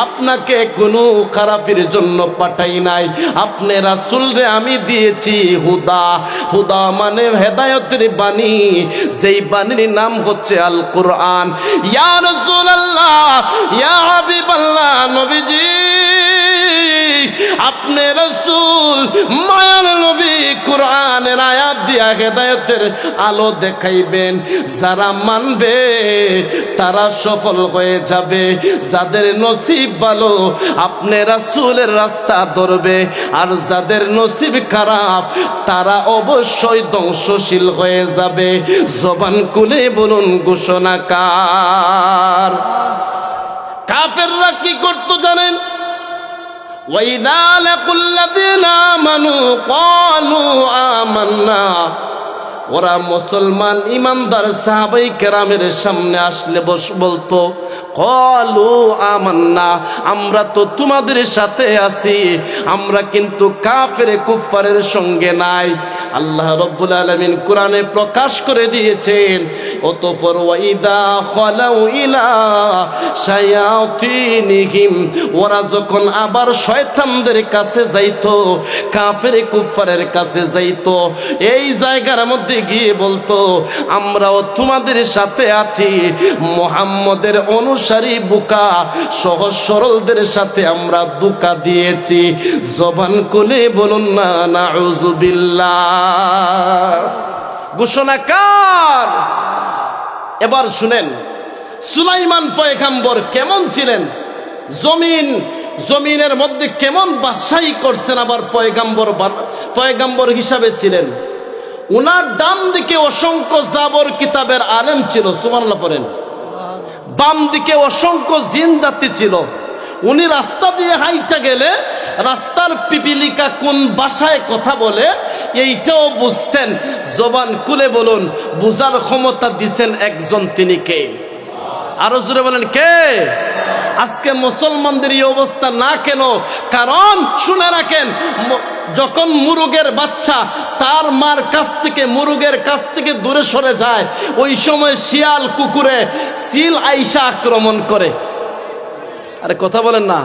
আপনাকে কোনো খারাপের জন্য পাঠাই নাই। আপনি রাসূল রে আমি দিয়েছি হুদা। হুদা মানে হেদায়েতের বাণী, যেই বাণীর নাম হচ্ছে আল কোরআন। ইয়া রাসূলুল্লাহ, ইয়া হাবিবাল্লাহ, নবীজি আপনি রাসূল, মায়ার নবী, কোরআনের আয়াত দিয়া হেদায়েতের আলো দেখাইবেন। যারা মানবে তারা সফল হয়ে যাবে, যাদের নসিব ভালো আপনি রাসূলের রাস্তা ধরবে, আর যাদের নসিব খারাপ তারা অবশ্যই ধ্বংসশীল হয়ে যাবে। জবান খুলে বলুন ঘোষণাকার। কাফেররা কি করতো জানেন? وَإِذَا لَقُوا الَّذِينَ آمَنُوا قَالُوا آمَنَّا। ওরা মুসলমান ইমানদার সাহাবাই কেরামের সামনে আসলে বলতো, ক্বালু আমান্না, আমরা তো তোমাদের সাথে আছি, আমরা কিন্তু কাফের কুফারের সঙ্গে নাই। আল্লাহ রাব্বুল আলামিন কোরআনে প্রকাশ করে দিয়েছেন, অতঃপর ওয়াইদা খালাউ ইলা শায়াতিনিহিম, ওরা যখন আবার শয়তানদের কাছে যাইতো, কাফের কুফারের কাছে যাইতো, এই জায়গার মধ্যে গিয়ে বলতো, আমরাও তোমাদের সাথে আছি, মুহাম্মদের অনুসারী বুকা সহজ সরলদের সাথে আমরা ধোঁকা দিয়েছি। জবান খুলে বলুন না নাউযুবিল্লাহ। ঘোষণাকার। এবার শুনেন সুলাইমান পয়গম্বর কেমন ছিলেন, জমিনের মধ্যে কেমন বাদশাহী করছেন, আবার পয়গম্বর হিসাবে ছিলেন। উনার ডান দিকে অসংখ্য জাবর কিতাবের আলেম ছিল, সুবহানাল্লাহ পড়েন। বাম দিকে অসংখ্য জিন জাতি ছিল। উনি রাস্তা দিয়ে হাইটা গেলে রাস্তার পিপিলিকা কোন ভাষায় কথা বলে এইটাও বুঝতেন। জবান খুলে বলুন, বুঝার ক্ষমতা দিছেন একজন, তিনি কে? আরো জোরে বলেন কে? আজকে মুসলমানদের এই অবস্থা না কেন? কারণ শুনে রাখেন, যখন মুরুগের বাচ্চা তার মার কাছ থেকে, মুরুগের কাছ থেকে দূরে সরে যায়, ওই সময় শিয়াল কুকুরে সিল আইসা আক্রমণ করে। আরে কথা বলেন না?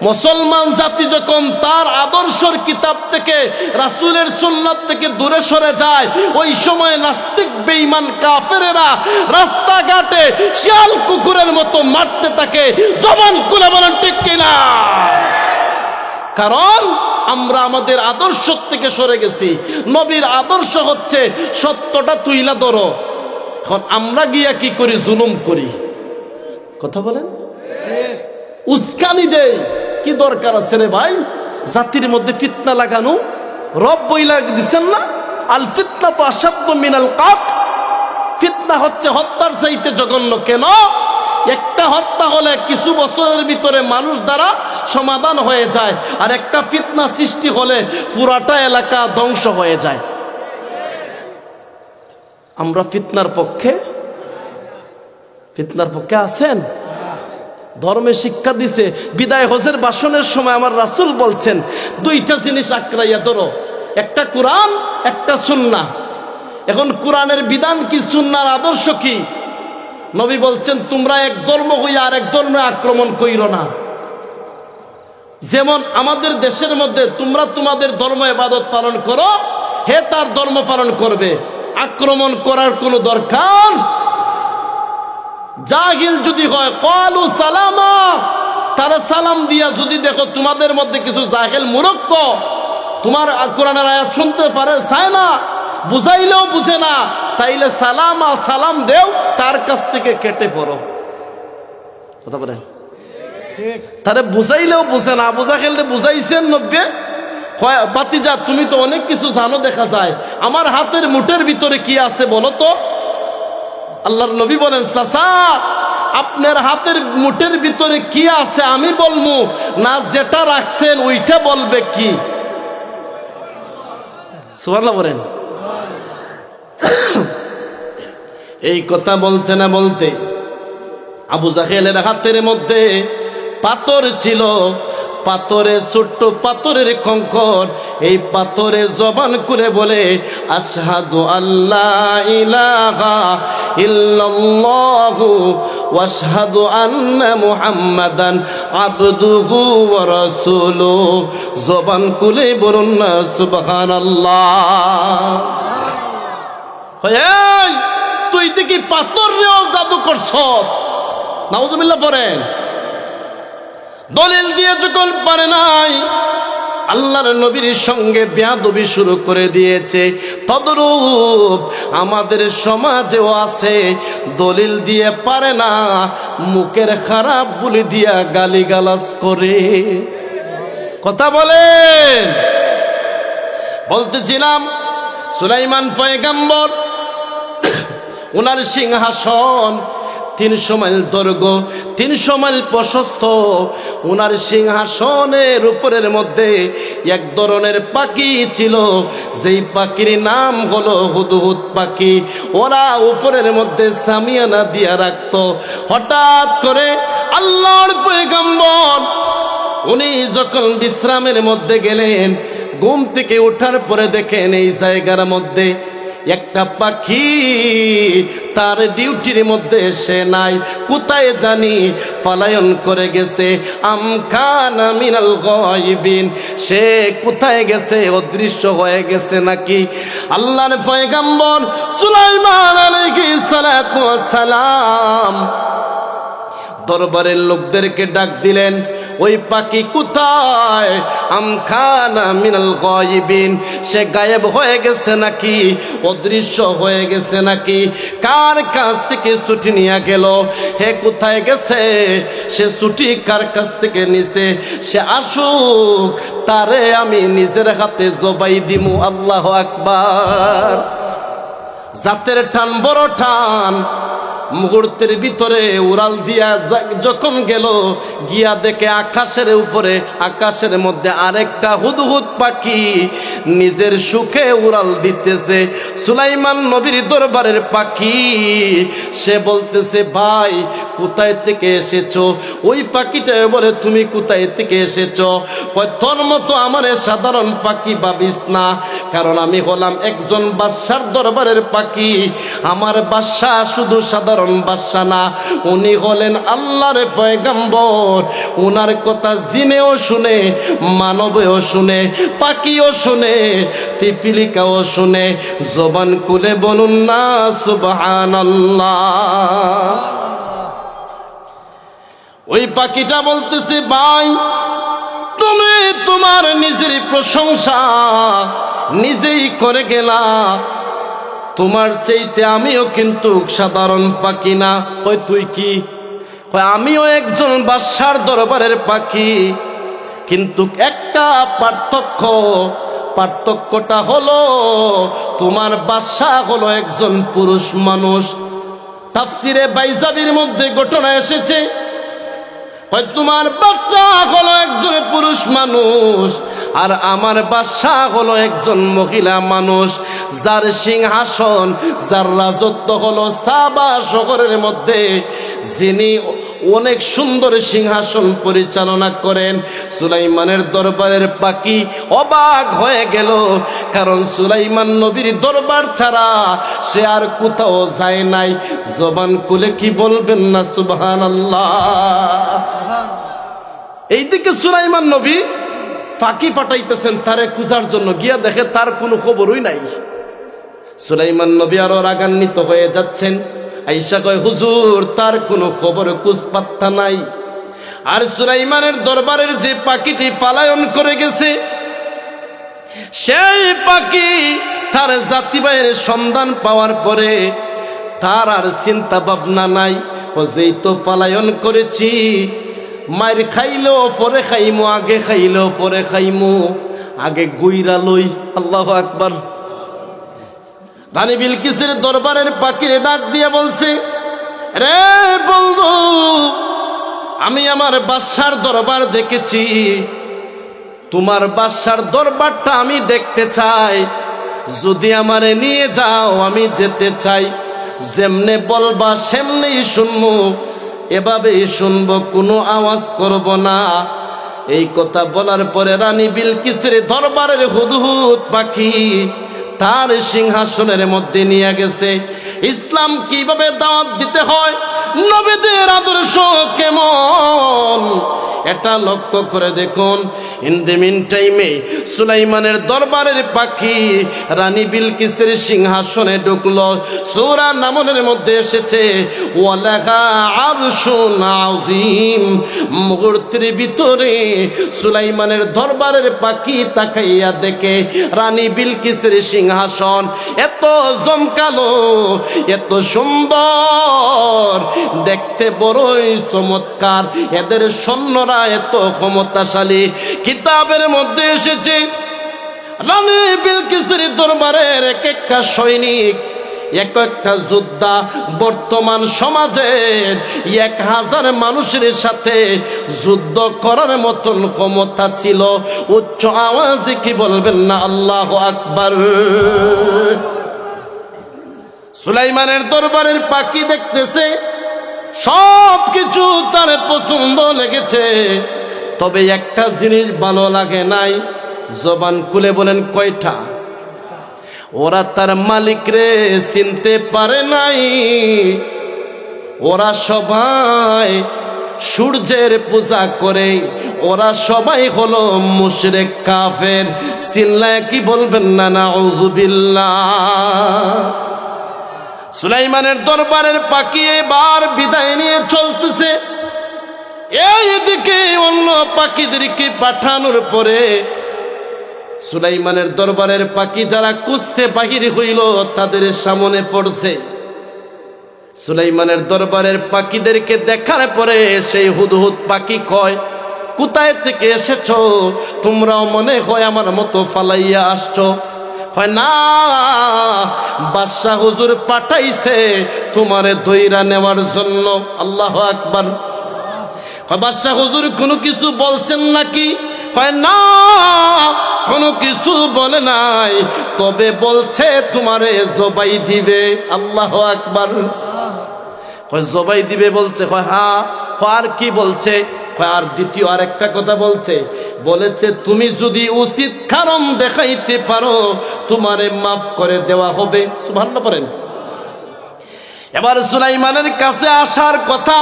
মুসলমান জাতি যখন তার আদর্শের কিতাব থেকে, রাসূলের সুন্নাত থেকে দূরে সরে যায়, ওই সময় নাস্তিক বেঈমান কাফেরেরা রাস্তাঘাটে শিয়াল কুকুরের মতো মারতে থাকে। জবান খুলে বলেন ঠিক কিনা? কারণ আমরা আমাদের আদর্শ থেকে সরে গেছি। নবীর আদর্শ হচ্ছে সত্যটা তুইলা ধরো। এখন আমরা গিয়া কি করি? জুলুম করি। কথা বলেন, উস্কানি দেই। কি দরকার আছে রে ভাই জাতির মধ্যে ফিতনা লাগানো? রব বইলা দিছেন না, আল ফিতনা তো আসাদ্দু মিনাল কাত। ফিতনা হচ্ছে হত্যার চাইতে জঘন্য। কেন? একটা হত্যা হলে কিছু বছরের ভিতরে মানুষ দ্বারা সমাধান হয়ে যায়, আর একটা ফিতনা সৃষ্টি হলে পুরাটা এলাকা ধ্বংস হয়ে যায়। আমরা ফিতনার পক্ষে? ফিতনার পক্ষে আছেন? ধর্মে শিক্ষা দিছে। বিদায় হজের ভাষণের সময় আমার রাসূল বলছেন, দুইটা জিনিস আঁকড়াইয়া ধরো, একটা কোরআন, একটা সুন্নাহ। এখন কোরআনের বিধান কি, সুন্নাহর আদর্শ কি? নবী বলছেন, তোমরা এক ধর্ম হইয়া আরেক ধর্মে আক্রমণ কইরো না। যেমন আমাদের দেশের মধ্যে তোমরা তোমাদের ধর্ম ইবাদত পালন করো, হে তার ধর্ম পালন করবে। আক্রমণ করার কোনো দরকার। জাহিল যদি হয়, ক্বালু সালামা, তারা সালাম দিয়া যদি দেখো তোমাদের মধ্যে কিছু জাহিল মূর্খ তোমার কোরআনের আয়াত শুনতে পারে, চায় না, বুঝাইলেও বুঝে না, তাইলে সালামা, সালাম দেও, তার কাছ থেকে কেটে পড়ো। কথা বলেন, তারে বুঝাইলেও বুঝে না। বুঝা খেলতে বুঝাইছেন নব্বে, বাতিজা তুমি তো অনেক কিছু জানো দেখা যায়, আমার হাতের মুঠের ভিতরে কি আছে বলো তো? আল্লাহর নবী বলেন, চাচা আপনার হাতের মুঠের ভিতরে কি আছে আমি বলবো না, যেটা রাখছেন ওইটা বলবে কি? সুবহানাল্লাহ বলেন। এই কথা বলতে না বলতে আবু জাহেলের হাতের মধ্যে পাথর ছিল, পাথরে ছোট্ট পাথরের কঙ্কর। এই পাথরে জবান করে বলে, আশহাদু আল্লাহ ইলাহা ইল্লাল্লাহু ওয়া আশহাদু আন্না মুহাম্মাদান আবদুহু ওয়া রাসূলুহু। জবান খুলে বলুন না সুবহানাল্লাহ। এই তুই দেখি পাথরেও জাদু করছ, নাউজুবিল্লাহ পড়েন। দলিল দিয়ে যখন পারে নাই, আল্লাহর নবীর সঙ্গে বেয়াদবি শুরু করে দিয়েছে। তদরূপ আমাদের সমাজেও আছে, দলিল দিয়ে পারে না, মুখের খারাপ বলে দিয়া গালিগালাজ করে। কথা বলেন। বলতেছিলাম সুলাইমান পয়গম্বর, ওনার সিংহাসন 300 মাইল দৈর্ঘ্য, 300 মাইল প্রশস্ত। ওনার সিংহাসনের উপরের মধ্যে এক ধরনের পাখি ছিল, যেই পাখির নাম হলো হুদহুদ পাখি। ওরা উপরের মধ্যে সামিয়ানা দিয়া রাখতো। হঠাৎ করে আল্লাহর পয়গম্বর উনি যখন বিশ্রামের মধ্যে গেলেন, ঘুম থেকে ওঠার পরে দেখেন এই জায়গার মধ্যে একটা পাখি তার ডিউটির মধ্যে সে নাই, কোথায় জানি পলায়ন করে গেছে। আমকানা মিনাল গায়বিন, সে কোথায় গেছে? অদৃশ্য হয়ে গেছে নাকি? আল্লাহর পয়গম্বর সুলাইমান আলাইহিস সালাতু ওয়াস সালাম দরবারের লোকদেরকে ডাক দিলেন, ওই পাখি কোথায়? আমখানা মিনাল গায়বিন, সে গায়েব হয়ে গেছে নাকি? অদৃশ্য হয়ে গেছে নাকি? কার কাছ থেকে ছুটি নিয়ে গেল? হে কোথায় গেছে? সে ছুটি কার কাছ থেকে নিছে? সে আসুক, তারে আমি নিজের হাতে জবাই দিমু। আল্লাহু আকবার। জাতের টান বড় টান। মুহূর্তের ভিতরে উড়াল দিয়া যখন গেল, গিয়া দেখে আকাশের উপরে, আকাশের মধ্যে আরেকটা হুদহুদ পাখি নিজের সুখে উড়াল দিতেছে। সুলাইমান নবীর দরবারের পাখি। সে বলতেছে, ভাই কোথায় থেকে এসেছো? ওই পাখিটা বলে, তুমি কোথায় থেকে এসেছো? কয়, তোর মতো আমার সাধারণ পাখি ভাবিস না, কারণ আমি হলাম একজন বাদশার দরবারের পাখি। আমার বাদশা শুধু সাধারণ বাদশা না, উনি হলেন আল্লাহর পয়গম্বর। উনার কথা জিনেও শুনে, মানবেও শুনে, পাখিও শুনে, পিপিলিকাও শুনে। জবান খুলে বলুন না সুবহানাল্লাহ। ওই পাখিটা বলতেছে, ভাই তুমি তোমার নিজের প্রশংসা নিজেই করে গেলা, তোমার চাইতে আমিও কিন্তু সাধারণ পাখি না। কই তুই কি? কই আমিও একজন বাদশার দরবারের পাখি, কিন্তু একটা পার্থক্যটা হলো তোমার বাদশা হলো একজন পুরুষ মানুষ। তাফসিরে বাইজাবির মধ্যে ঘটনা এসেছে, তোমার বাদশা হলো একজন পুরুষ মানুষ, আর আমার বাদশা হলো একজন মহিলা মানুষ, যার সিংহাসন, যার রাজত্ব হলো সাবা শহরের মধ্যে, যিনি অনেক সুন্দর সিংহাসন পরিচালনা করেন। সুলাইমানের দরবারের পাখি অবাক হয়ে গেল, কারণ সুলাইমান নবীর দরবার ছাড়া সে আর কোথাও যায় নাই। জবান খুলে কি বলবেন না সুবহানাল্লাহ। এইদিকে সুলাইমান নবী ফাঁকি পাঠাইতেছেন তারে খুঁজার জন্য, গিয়া দেখে তার কোনো খবরই নাই। সুলাইমান নবী আরো রাগান্বিত হয়ে যাচ্ছেন। আয়েশা কয়, হুজুর তার কোনো খবর খোঁজ পাত্তা নাই। আর সুলাইমানের দরবারের যে পাখিটি পালায়ন করে গেছে, সেই পাখি তার জাতিভাইয়ের সন্ধান পাওয়ার পরে তার আর চিন্তা ভাবনা নাই। ও যেই তো পালায়ন করেছি, মায়ের খাইলো পরে খাইমু, আগে খাইলো পরে খাইমু, আগে গুইরা লই। আল্লাহু আকবার। রানী বিলকিসের দরবারের পাখিরে ডাক দিয়ে বলছে, রে বন্ধু, আমি আমার বাদশার দরবার দেখেছি, তোমার বাদশার দরবারটা আমি দেখতে চাই। যদি আমারে নিয়ে যাও আমি যেতে চাই। যেমনে বলবা সেমনেই শুনবো, এভাবেই শুনবো, কোনো আওয়াজ করব না। এই কথা বলার পরে রানী বিলকিসের দরবারের হুদহুদ পাখি তার সিংহাসনের মধ্যে নিয়ে গেছে। ইসলাম কিভাবে দাওয়াত দিতে হয়, নবীদের আদর্শ কেমন, এটা লক্ষ্য করে দেখুন। ইন দ্য মিন টাইমে সুলাইমানের দরবারের পাখি রানী বিলকিসের সিংহাসনে ঢুকলো। সূরা নামলের মধ্যে এসেছে, ওয়ালাহা আরশুন আযীম। মুহূর্তের ভিতরে সুলাইমানের দরবারের পাখি তাকাইয়া দেখে রানী বিলকিসের সিংহাসন এত জমকালো, এত সুন্দর, দেখতে বড়ই চমৎকার। এদের সৈন্যরা এত ক্ষমতাশালী। কিতাবের মধ্যে এসেছে, রানী বিলকিসের দরবারের এক একটা সৈনিক, এক একটা যোদ্ধা বর্তমান সমাজের 1000 মানুষের সাথে যুদ্ধ করার মতন ক্ষমতা ছিল। উচ্চ আওয়াজে কি বলবেন না আল্লাহু আকবার। সুলাইমানের দরবারের পাখি দেখতেছে, সব কিছু তার পছন্দ লেগেছে, তবে একটা জিনিস ভালো লাগে নাই। জবান খুলে বলেন, কয়টা? ওরা তার মালিক রে চিনতে পারে নাই। ওরা সবাই সূর্যের পূজা করে, ওরা সবাই হলো মুশরিক কাফের। চিল্লায় কি বলবেন না নাউযু বিল্লাহ। সুলাইমানের দরবারের পাখি এবার বিদায় নিয়ে চলতেছে। এইদিকে অন্য পাখিদেরকে পাঠানোর পরে সুলাইমানের দরবারের পাখি যারা কুস্তে বাহির হইল তাদের সামনে পড়ছে। সুলাইমানের দরবারের পাখিদেরকে দেখার পরে সেই হুদহুদ পাখি কয়, কোথায় থেকে এসেছো? তোমরাও মনে হয় আমার মতো ফালাইয়া আসছো। হয় না, বাদশাহ হুজুর পাঠাইছে তোমারে দইরা নেওয়ার জন্য। আল্লাহু আকবার। বাদশাহ হুজুর কোনো কিছু বলছেন নাকি? হয় না, কোনো কিছু বলে নাই, তবে বলছে তোমারে জবাই দিবে। আল্লাহু আকবার। জবাই দিবে বলছে। হ্যাঁ। আর কি বলছে? আর দ্বিতীয় আরেকটা কথা বলছে, বলেছে তুমি যদি উচিত কারণ দেখাইতে পারো তোমারে মাফ করে দেওয়া হবে। সুবহানাল্লাহ পড়েন। এবার সুলাইমানের কাছে আসার কথা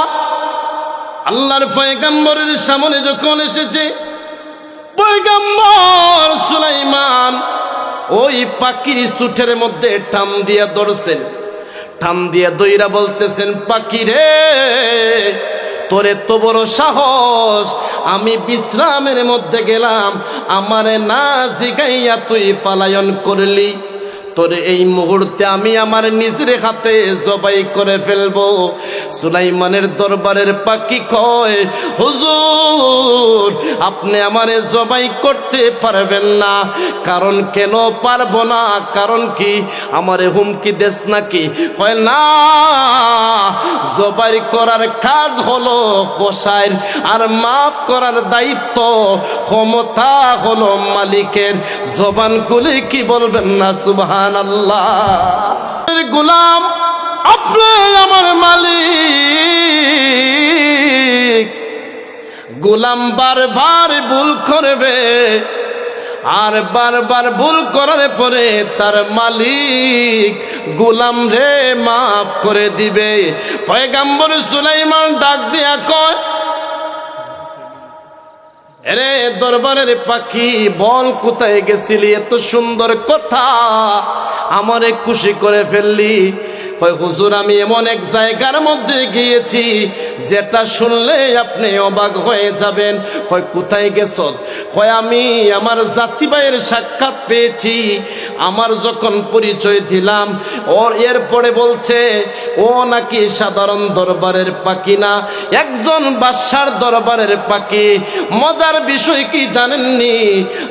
আল্লাহর পয়গম্বরের সামনে যখন এসেছে, পয়গম্বর সুলাইমান ওই পাখির সুঠের মধ্যে টান দিয়া ধরছেন। টান দিয়া দইরা বলতেছেন, পাখি রে, তোরে তো বড় সাহস, আমি বিশ্রামের মধ্যে গেলাম, আমারে না জিগাইয়া তুই পালায়ন করলি। তোরে এই মুহূর্তে আমি আমার নিজের হাতে জবাই করে ফেলবো। সুলাইমানের দরবারের পাখি কয়, হুজুর আপনি আমারে জবাই করতে পারবেন না। কারণ কেন পারবো না? কারণ কি, আমারে হুমকি দেস নাকি? কয় না, জবাই করার কাজ হলো কসাইর, আর মাফ করার দায়িত্ব ক্ষমতা হলো মালিকের। জবান খুলে কি বলবেন না সুবহানাল্লাহ। গোলাম, আপনি আমার মালিক। গোলাম বারবার ভুল করবে, আর বারবার ভুল করার পরে তার মালিক গোলাম রে মাফ করে দিবে। পয়গম্বর সুলাইমান ডাক দিয়া কয়, এরে দরবারের পাখি, বল কোথায় গেছিলি? এত সুন্দর কথা আমারে খুশি করে ফেললি। কয় হুজুর আমি এমন এক জায়গার মধ্যে গিয়েছি যেটা শুনলে আপনি অবাক হয়ে যাবেন। কয় কোথায় গেছ? কয় আমি আমার জাতি ভাইয়ের সাক্ষাৎ পেয়েছি। আমার যখন পরিচয় দিলাম, ওর এরপরে বলছে ও নাকি সাধারণ দরবারের পাখি না, একজন বাদশার দরবারের পাখি। মজার বিষয় কি জানেননি?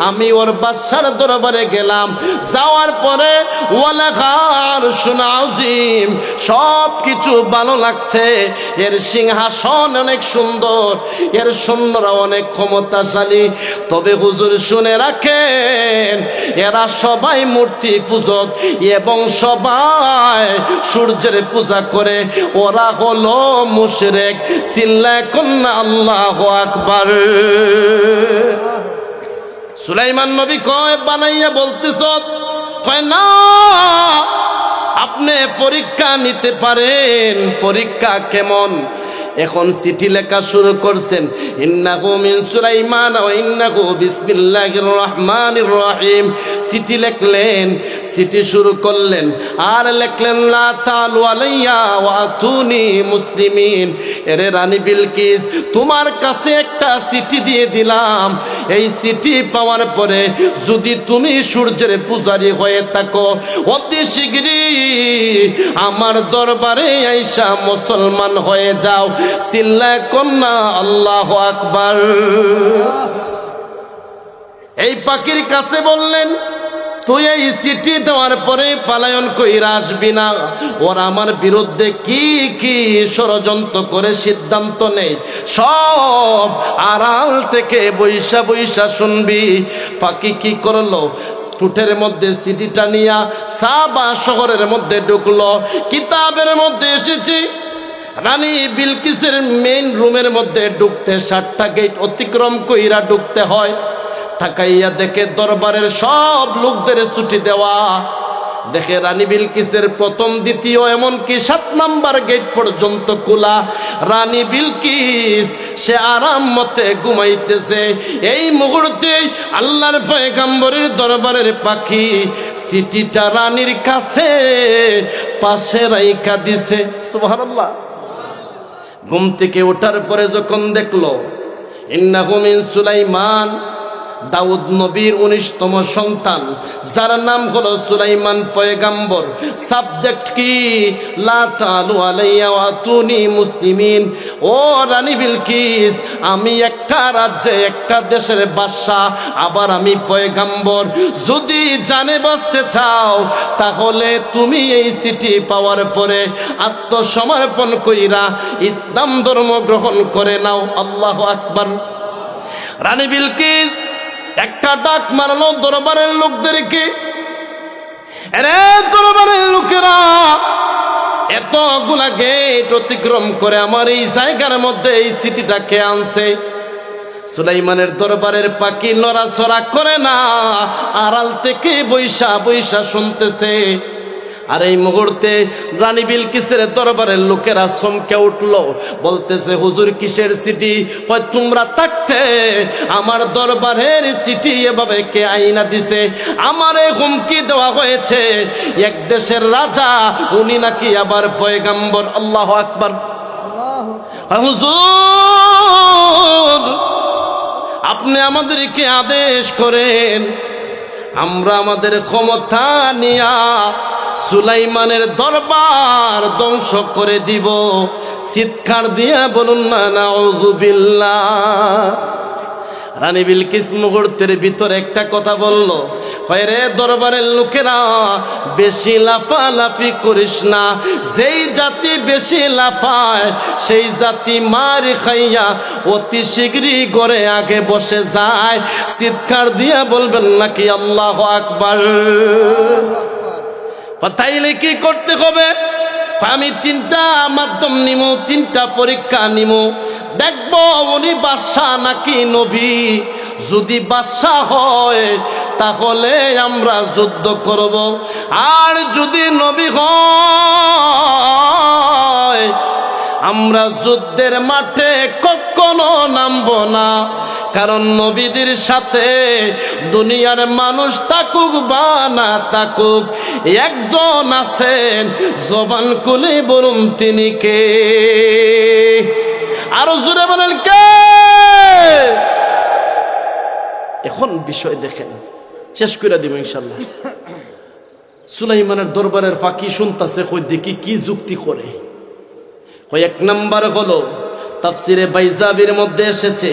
আমি ওর বাদশার দরবারে গেলাম, যাওয়ার পরে ওয়ালাকার শুনা আজিম, সব কিছু ভালো লাগছে। এর সিংহাসন অনেক সুন্দর, এর সৈন্যরা অনেক ক্ষমতাশালী। তবে হুজুর শুনে রাখেন, এরা সবাই মূর্তি পূজক এবং সবাই সূর্যের পূজা করে। ওরা হলো মুশরিক। চিল্লায় কন্যা আল্লাহু আকবার। সুলাইমান নবী কয়, বানাইয়া বলতেছ? কয় না, আপনি পরীক্ষা নিতে পারেন। পরীক্ষা কেমন? এখন চিঠি লেখা শুরু করছেন, ইন্নাহু মিন সুলাইমান ওয়া ইন্নাহু বিসমিল্লাহির রহমানির রহিম। চিঠি লিখলেন, চিঠি শুরু করলেন, আর লিখলেন লা তালু আলাইয়া ওয়া আতুনি মুসলিমিন। এরে রানী বিলকিস, তোমার কাছে একটা চিঠি দিয়ে দিলাম। এই চিঠি পাওয়ার পরে যদি তুমি সূর্যের পূজারী হয়ে থাকো, অতি শীঘ্রই আমার দরবারে আইসা মুসলমান হয়ে যাও। চিল্লায় কন্যা আল্লাহু আকবার। এই পাখির কাছে বললেন, তুই এই চিঠি দেওয়ার পরে পালায়ন কইরা আসবি না। ওরা আমার বিরুদ্ধে কি কি ষড়যন্ত্র করে সিদ্ধান্ত নেই, সব আড়াল থেকে বৈশা বৈশা শুনবি। পাখি কি করলো? টুটের মধ্যে চিঠিটা নিয়া সাবা শহরের মধ্যে ঢুকলো। কিতাবের মধ্যে এসেছি, রানী বিলকিসের মেইন রুমের মধ্যে ঢুকতে 7টা গেট অতিক্রম কইরা ঢুকতে হয়। তাকাইয়া দেখে দরবারের সব লোকদের ছুটি দেওয়া। দেখে রানী বিলকিসের প্রথম, দ্বিতীয়, এমনকি 7 নাম্বার গেট পর্যন্ত খোলা। রানী বিলকিস সে আরাম মতে ঘুমাইতেছে। এই মুহূর্তে আল্লাহর পয়গম্বরের দরবারের পাখি চিঠিটা রানীর কাছে পাশে রাইখা দিছে। সুবহানাল্লাহ। ঘুম থেকে ওঠার পরে যখন দেখলো ইন্নাহু মিন সুলাইমান, দাউদ নবীর 19তম সন্তান, যার নাম হলো সুলাইমান পয়গম্বর। সাবজেক্ট কি? লা তালু আলাইয়া ওয়া আতুনি মুসলিমিন। ও রানী বিলকিস, আমি একটা রাজ্যে একটা দেশের বাদশা, আবার আমি পয়গাম্বর। যদি জানে বাঁচতে চাও তাহলে তুমি এই চিঠি পাওয়ার পরে আত্মসমর্পণ কইরা ইসলাম ধর্ম গ্রহণ করে নাও। আল্লাহু আকবার। রানী বিলকিস একটা ডাক মারলো দরবারের লোকদেরকে, এরে দরবারের লোকেরা, এতগুলা গেট অতিক্রম করে আমার এই জায়গার মধ্যে এই চিঠিটা কে আনছে? সুলাইমানের দরবারের পাখি নড়াচড়া করে না, আড়াল থেকে বৈশা বৈশা শুনতেছে। আর এই মুহূর্তে রানী বিলকিসের দরবারের লোকেরা চমকে উঠলো, বলতেছে হুজুর কিসের চিঠি? কয় তোমরা থাকতে আমার দরবারের চিঠি এভাবে কে আইনা দিছে? আমারে হুমকি দেওয়া হয়েছে এক দেশের রাজা, উনি নাকি আবার পয়গাম্বর। আল্লাহু আকবার। হুজুর আপনি আমাদেরকে আদেশ করেন, আমরা আমাদের ক্ষমতা নিয়া সুলাইমানের দরবার ধ্বংস করে দিব। চিৎকার দিয়া বলুন না নাউযুবিল্লাহ। রানী বিলকিস মুহূর্তের ভিতরে একটা কথা বলল, হয় রে দরবারের লোকেরা, বেশি লাফালাফি করিস না। যেই জাতি বেশি লাফায় সেই জাতি মার খাইয়া অতি শীঘ্রই গড়ে আগে বসে যায়। চিৎকার দিয়া বলবেন নাকি আল্লাহু আকবার। তাইলে কি করতে হবে? আমি তিনটা মাধ্যম নিমু, তিনটা পরীক্ষা নিমু, দেখবো উনি বাদশাহ নাকি নবী। যদি বাদশাহ হয় তাহলে আমরা যুদ্ধ করব, আর যদি নবী হয় আমরা যুদ্ধের মাঠে কখনো নামবো না। কারণ নবীদের সাথে দুনিয়ার মানুষ থাকুক বা না থাকুক, একজন আছেন, জবান খুলে বলুন তিনি কে? আরো জোরে বলেন কে? এখন বিষয় দেখেন, শেষ করে দিব ইনশাল্লাহ। সুলাইমানের দরবারের ফাঁকি শুনতাছে, কই দেখি কি যুক্তি করে। কয় এক নাম্বার হলো তাফসিরে বাইজাবির মধ্যে এসেছে,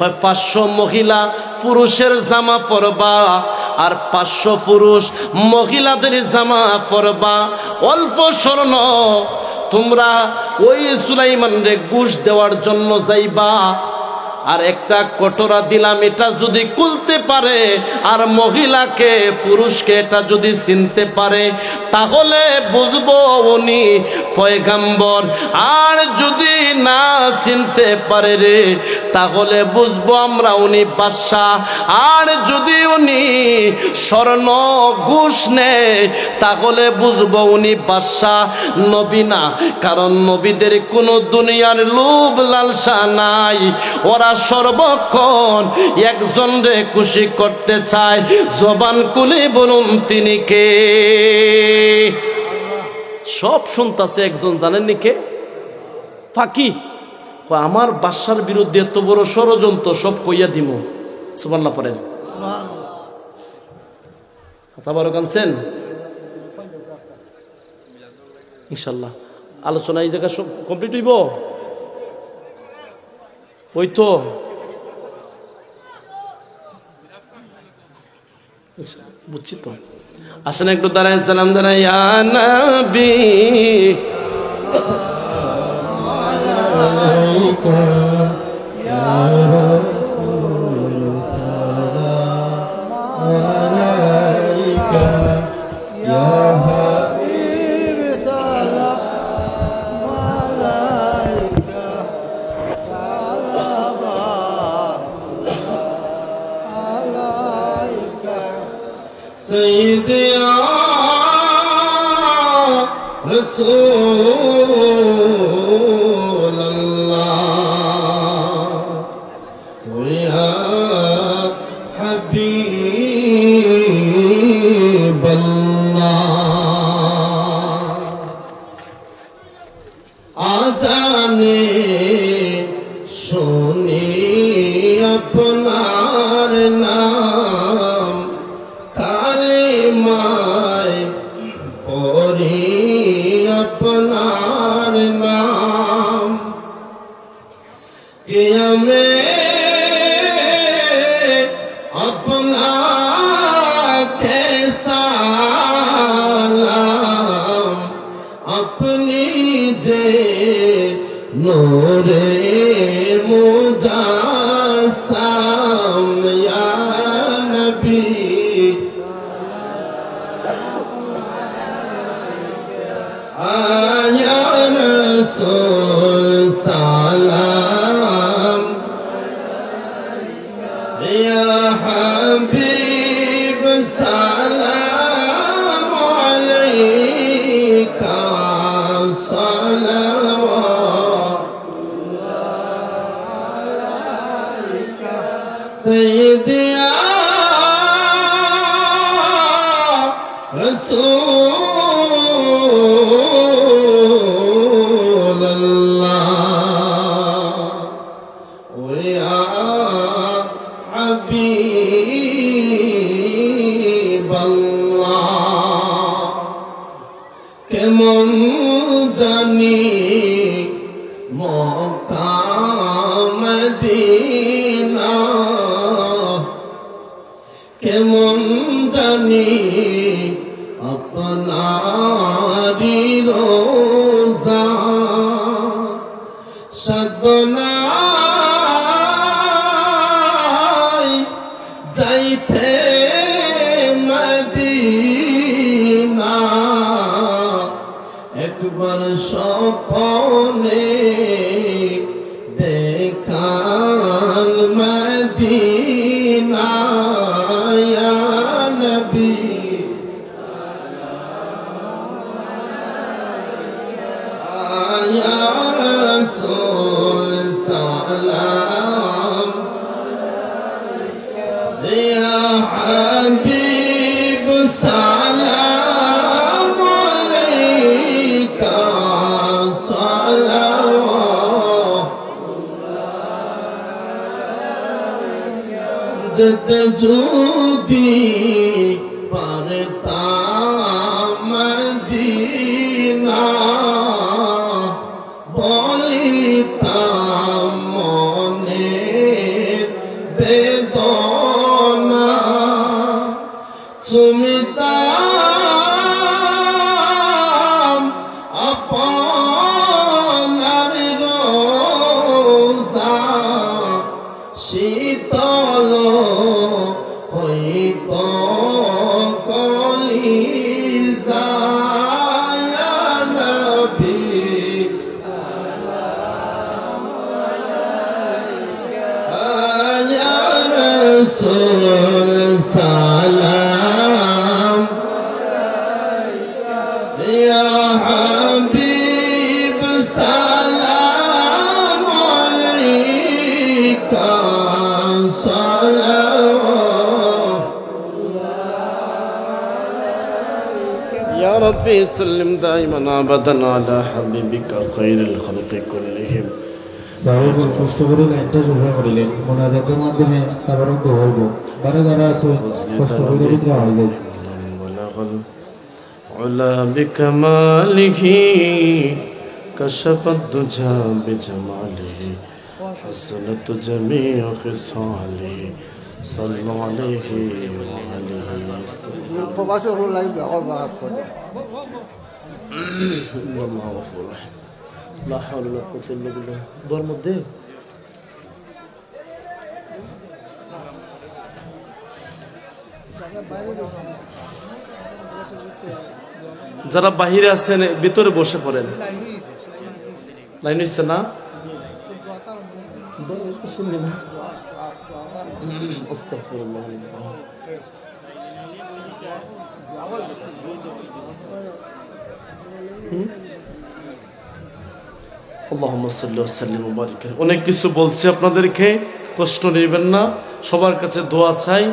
500 মহিলা পুরুষের জামা পরবা, আর 500 পুরুষ মহিলাদের জামা পরবা। অল্প স্বর্ণ তোমরা ওই সুলাইমানরে ঘুষ দেওয়ার জন্য যাইবা, আর একটা কটোরা দিলাম, এটা যদি খুলতে পারে আর মহিলাকে পুরুষকে এটা যদি চিনতে পারে তাহলে বুঝবো উনি পয়গাম্বর। আর যদি না চিনতে পারে রে তাহলে বুঝবো আমরা উনি বাদশাহ। আর যদি উনি স্বর্ণ ঘুষ নেয় তাহলে বুঝবো উনি বাদশাহ, নবী না। কারণ নবীদের কোনো দুনিয়ার লোভ লালসা নাই, ওরা সর্বক্ষণ একজন রে খুশি করতে চায়। জবান খুলে বলুন তিনি কে? সব শুনতাছে, একজন জানেননি কে? ফাঁকি। আমার বাদশার বিরুদ্ধে এত বড় ষড়যন্ত্র, সব কইয়া দিমু। সুবহানাল্লাহ পড়েন। আবার কানছেন ইনশাল্লাহ। আলোচনা এই জায়গা সব কমপ্লিট হইব। ওই তো বুঝছি তো। আসেন একটু দাঁড়ায় সালাম দাঁড়ায়, ইয়া নবী আলাইকা ইয়া রাসূল সালাম আলাইকা ইয়া হাবিব সালাম আলাইকা সালাম আলাইকা সাইয়্যিদি রাসূলুল্লাহ ইয়া হাবিবাল্লাহ। আজানে শুনি আপনার নাম, কালিমায় পড়ি আপনার নাম। নিজে নূরে মুজাসসাম ইয়া নবী ইয়া রাসূল সালাম ইয়া হাবিব সালাম আলাইকা سيدي يا رسول الله ويا حبيب الله কেমন জানি মক্কা মদিনা কেমন জানি আপনারি রোজা সাধনায় যাইতে মদিনা একবার স্বপ্নে দেখাল মদিনা ইয়া নবী ইয়া রাসূল সালাম ইয়া হাবিব সালাম আলাইকা যেতে যদি পারতাম মদিনা বলিতাম মনের বেদনা চুমিতাম আপনার রোজা শীতল হইত কলিজা ইয়া নবী ইয়া রাসূল সালাম ইয়া হাবিব সালাম আলাইকা يا ربي سلم دائما ابدا على حبيبك خير الخلق كلهم সাহুদের কষ্ট করে লাইনটা ব্যবহার করিলেন মোনাজাতের মাধ্যমে তাবারক দোয়া হইব বারে যারা আছে কষ্ট করে ভিতরে হয়ে যায় علا بكماله كشف الدجى بجماله حسنت جميع خصاله صلوا عليه وعليه الله غفور رحيم لا حول ولا قوة إلا بالله دور مده যারা বাহিরে আছেন ভিতরে বসে পড়েন লাইন হইছে না আস্তাগফিরুল্লাহ আল্লাহুম্মা সাল্লি ওয়া সাল্লিম ওয়া বারিক। অনেক কিছু বলছি আপনাদেরকে, কষ্ট নেবেন না, সবার কাছে দোয়া চাই,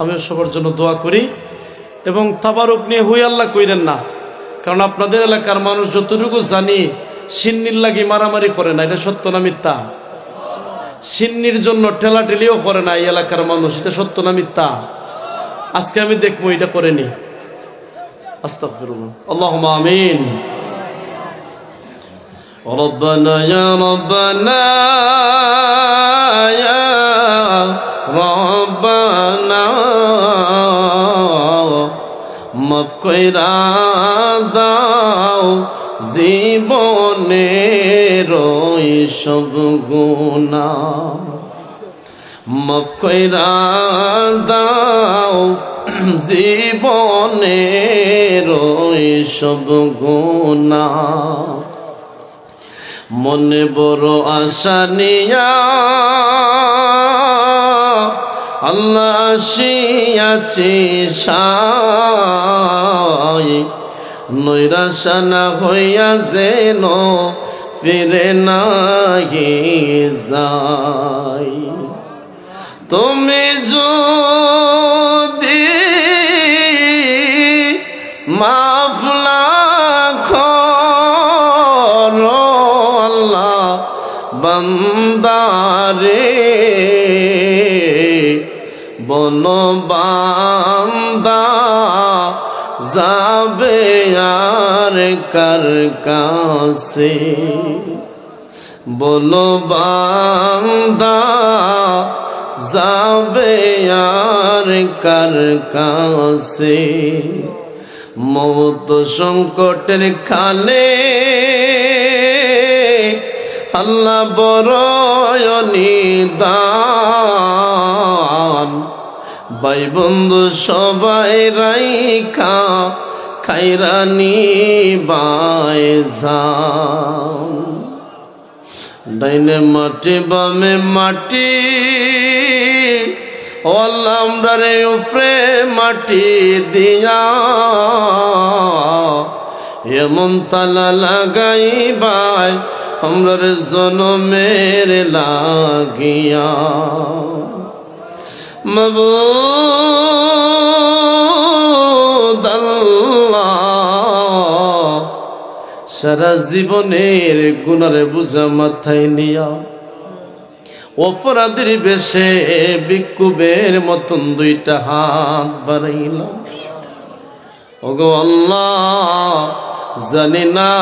আমিও সবার জন্য দোয়া করি। এবং তাবারুক নিয়ে হুই আল্লাহ কইরেন না, কারণ আপনাদের এলাকার মানুষ যতটুকু জানি সিন্নির লাগি মারামারি করে না, এটা সত্য না মিথ্যা? সিন্নির জন্য ঠেলাঠেলিও করে না এই এলাকার মানুষ, এটা সত্য না মিথ্যা? আজকে আমি দেখবো এটা করেনি। আস্তাগফিরুল্লাহ, আল্লাহুম্মা আমিন। ربنا يا ربنا يا ربنا মাফ কইরা দাও জীবনের সব গুনাহ মাফ কইরা দাও, জীবনের সব গুনাহ। মনে বড় আশা নিয়া আল্লাহ আসিয়াছি সাই, নৈরাশা না হইয়া যেন ফিরে নাহি যাই। তুমি যদি মাফ না করো আল্লাহ বান্দারে, বনবান্দা যাবে আর কার কাছে, বলো বান্দা যাবে আর কার কাছে। মৌত সংকটের খালে আল্লাহ বড় নিদান, ভাই বন্ধু সবাই রাইখা খাইরানি বাইজান। ডাইনে মাটি বামে মাটি, আল্লাহ আমরারে উপরে মাটি দিয়া এমন তালা লাগাইবাই আমরার জনমের লাগিয়া। মাবুদ আল্লাহ, সারা জীবনের গুনারে বুঝা মাথায় নিয়া অপরাধীর বেশে বিক্ষুবের মতন দুইটা হাত বাড়াইলাম। ওগো আল্লাহ, জানি না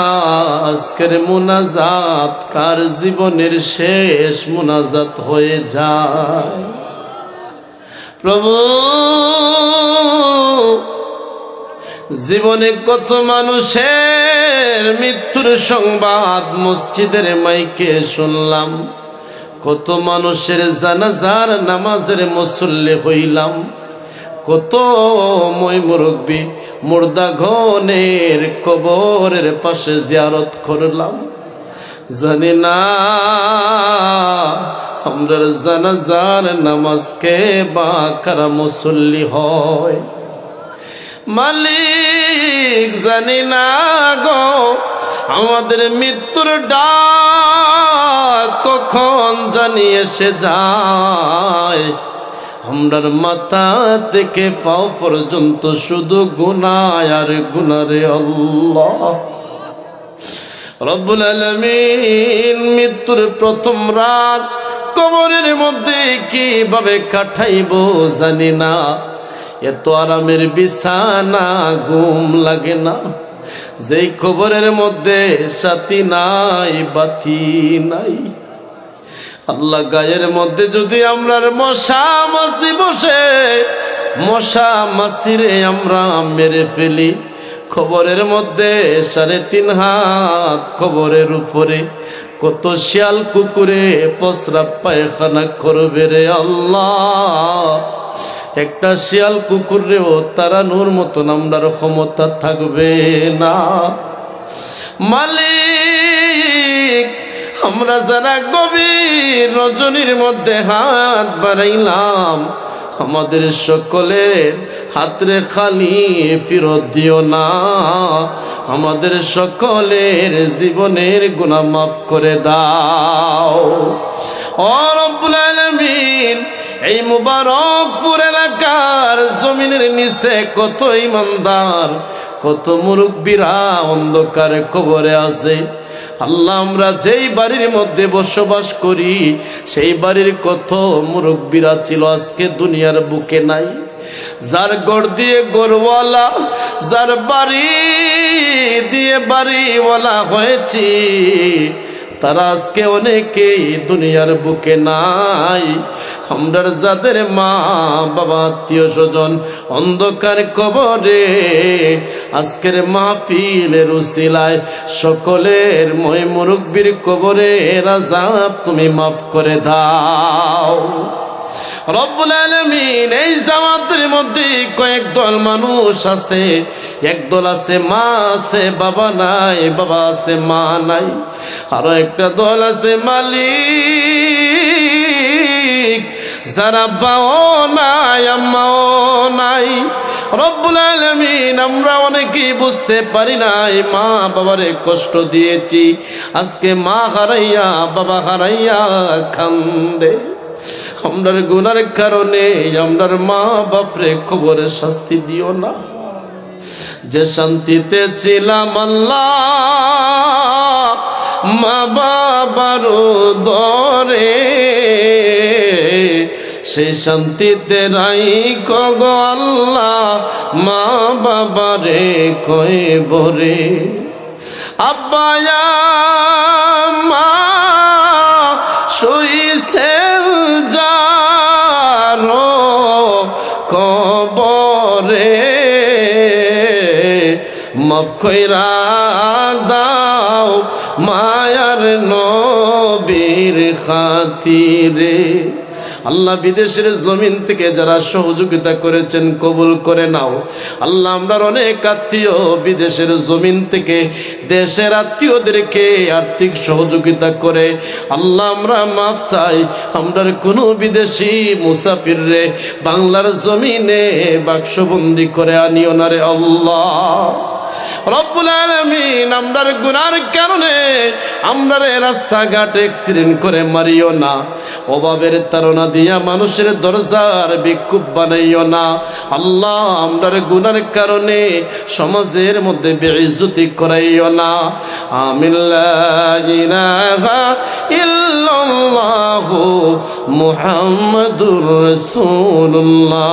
আজকের মুনাজাত কার জীবনের শেষ মুনাজাত হয়ে যায়। প্রভু, জীবনে কত মানুষের মৃত্যুর সংবাদ মসজিদের মাইকে শুনলাম, কত মানুষের জানাজার নামাজের মুসল্লি হইলাম, কত মই মুরব্বী মুর্দা ঘনের কবরের পাশে জিয়ারত করলাম। জানি না আমরার জানাজার নামাজকে বা কারা মুসল্লি হয়। মালিক জানি না গো, আমাদের মৃত্যুর ডাক কখন জানি এসে যায়। আমরার মাথা থেকে পাও পর্যন্ত শুধু গুনাহ আর গুনাহ রে আল্লাহ। রব্বুল আলামিন মৃত্যুর প্রথম রাত কবরের মধ্যে কিভাবে কাটাইবো জানি না। এত আরামের বিছানা ঘুম লাগে না, যেই কবরের মধ্যে সাথী নাই বাতি নাই। আল্লাহ, গায়ের মধ্যে যদি আমরার মশা মাছি বসে, মশা মাছিরে আমরা মেরে ফেলি, খবরের মধ্যে 3.5 হাত কবরের উপরে কত শিয়াল কুকুরে প্রস্রাব পায়খানা করবে রে আল্লাহ। একটা শিয়াল কুকুরেও তাড়ানোর মতন আমরার ক্ষমতা থাকবে না। মালিক, আমরা যারা গভীর রজনীর মধ্যে হাত বাড়াইলাম, আমাদের সকলের হাতরে খালি ফিরত দিও না। আমাদের সকলের জীবনের গুনাহ মাফ করে দাও। ও রব্বুল আলামিন, এই মুবারকপুর এলাকার জমিনের নিচে কত ইমানদার, কত মুরব্বীরা অন্ধকারে কবরে আছে। আল্লাহ, আমরা যেই বাড়ির মধ্যে বসবাস করি সেই বাড়ির কত মুরব্বীরা ছিল আজকে দুনিয়ার বুকে নাই। যার গড় দিয়ে গড়ওয়ালা, যার বাড়ি দিয়ে বাড়িওয়ালা হয়েছি, তারা আজকে অনেকেই দুনিয়ার বুকে নাই। আমরার যাদের মা বাবা আত্মীয় স্বজন অন্ধকার কবরে, আজকের মাহফিলের উসিলায় সকলের মই মুরব্বির কবরে আযাব তুমি মাফ করে দাও রব্বুল আলামিন। এই জামাতের মধ্যে কয়েক দল মানুষ আছে, একদল আছে মা আছে বাবা নাই, বাবা আছে মা নাই। আরো একটা দল আছে মালিক, যারা বাবাও নাই আম্মাও নাই। রব্বুল আলামিন, আমরা অনেকেই বুঝতে পারি নাই মা বাবারে কষ্ট দিয়েছি, আজকে মা হারাইয়া বাবা হারাইয়া কান্দে। আমরার গুনার কারণে আমরার মা বাপরে কবরে শাস্তি দিও না। যে শান্তিতে ছিলাম আল্লাহ মা বাবার দরে, সেই শান্তিতে রাইখো গো আল্লাহ মা বাবারে কবরে। আব্বা মা শুইছেন যারো কবরে, মাফ কইরা দাও মায়ার নবীর খাতিরে। আল্লাহ বিদেশের জমিন থেকে যারা সহযোগিতা করেছেন কবুল করে নাও। আল্লাহ আমরার অনেক আত্মীয় বিদেশের জমিন থেকে দেশের আত্মীয়দেরকে আর্থিক সহযোগিতা করে, আল্লাহ আমরা মাফ চাই। আমরার কোনো বিদেশি মুসাফির রে বাংলার জমিনে বাক্সবন্দি করে আনিও না রে আল্লাহ রব্বুল আলামিন। আমরার গুনার কারণে আমরারে রাস্তাঘাট অ্যাক্সিডেন্ট করে মারিও না, অভাবের তাড়না দিয়া মানুষের দরজার বিক্ষোভ বানাইও না আল্লাহ। আমরার গুনার কারণে সমাজের মধ্যে বেইজ্জতি করাইও না। আমিন। লা ইলাহা ইল্লাল্লাহু মুহাম্মাদুর রাসূলুল্লাহ।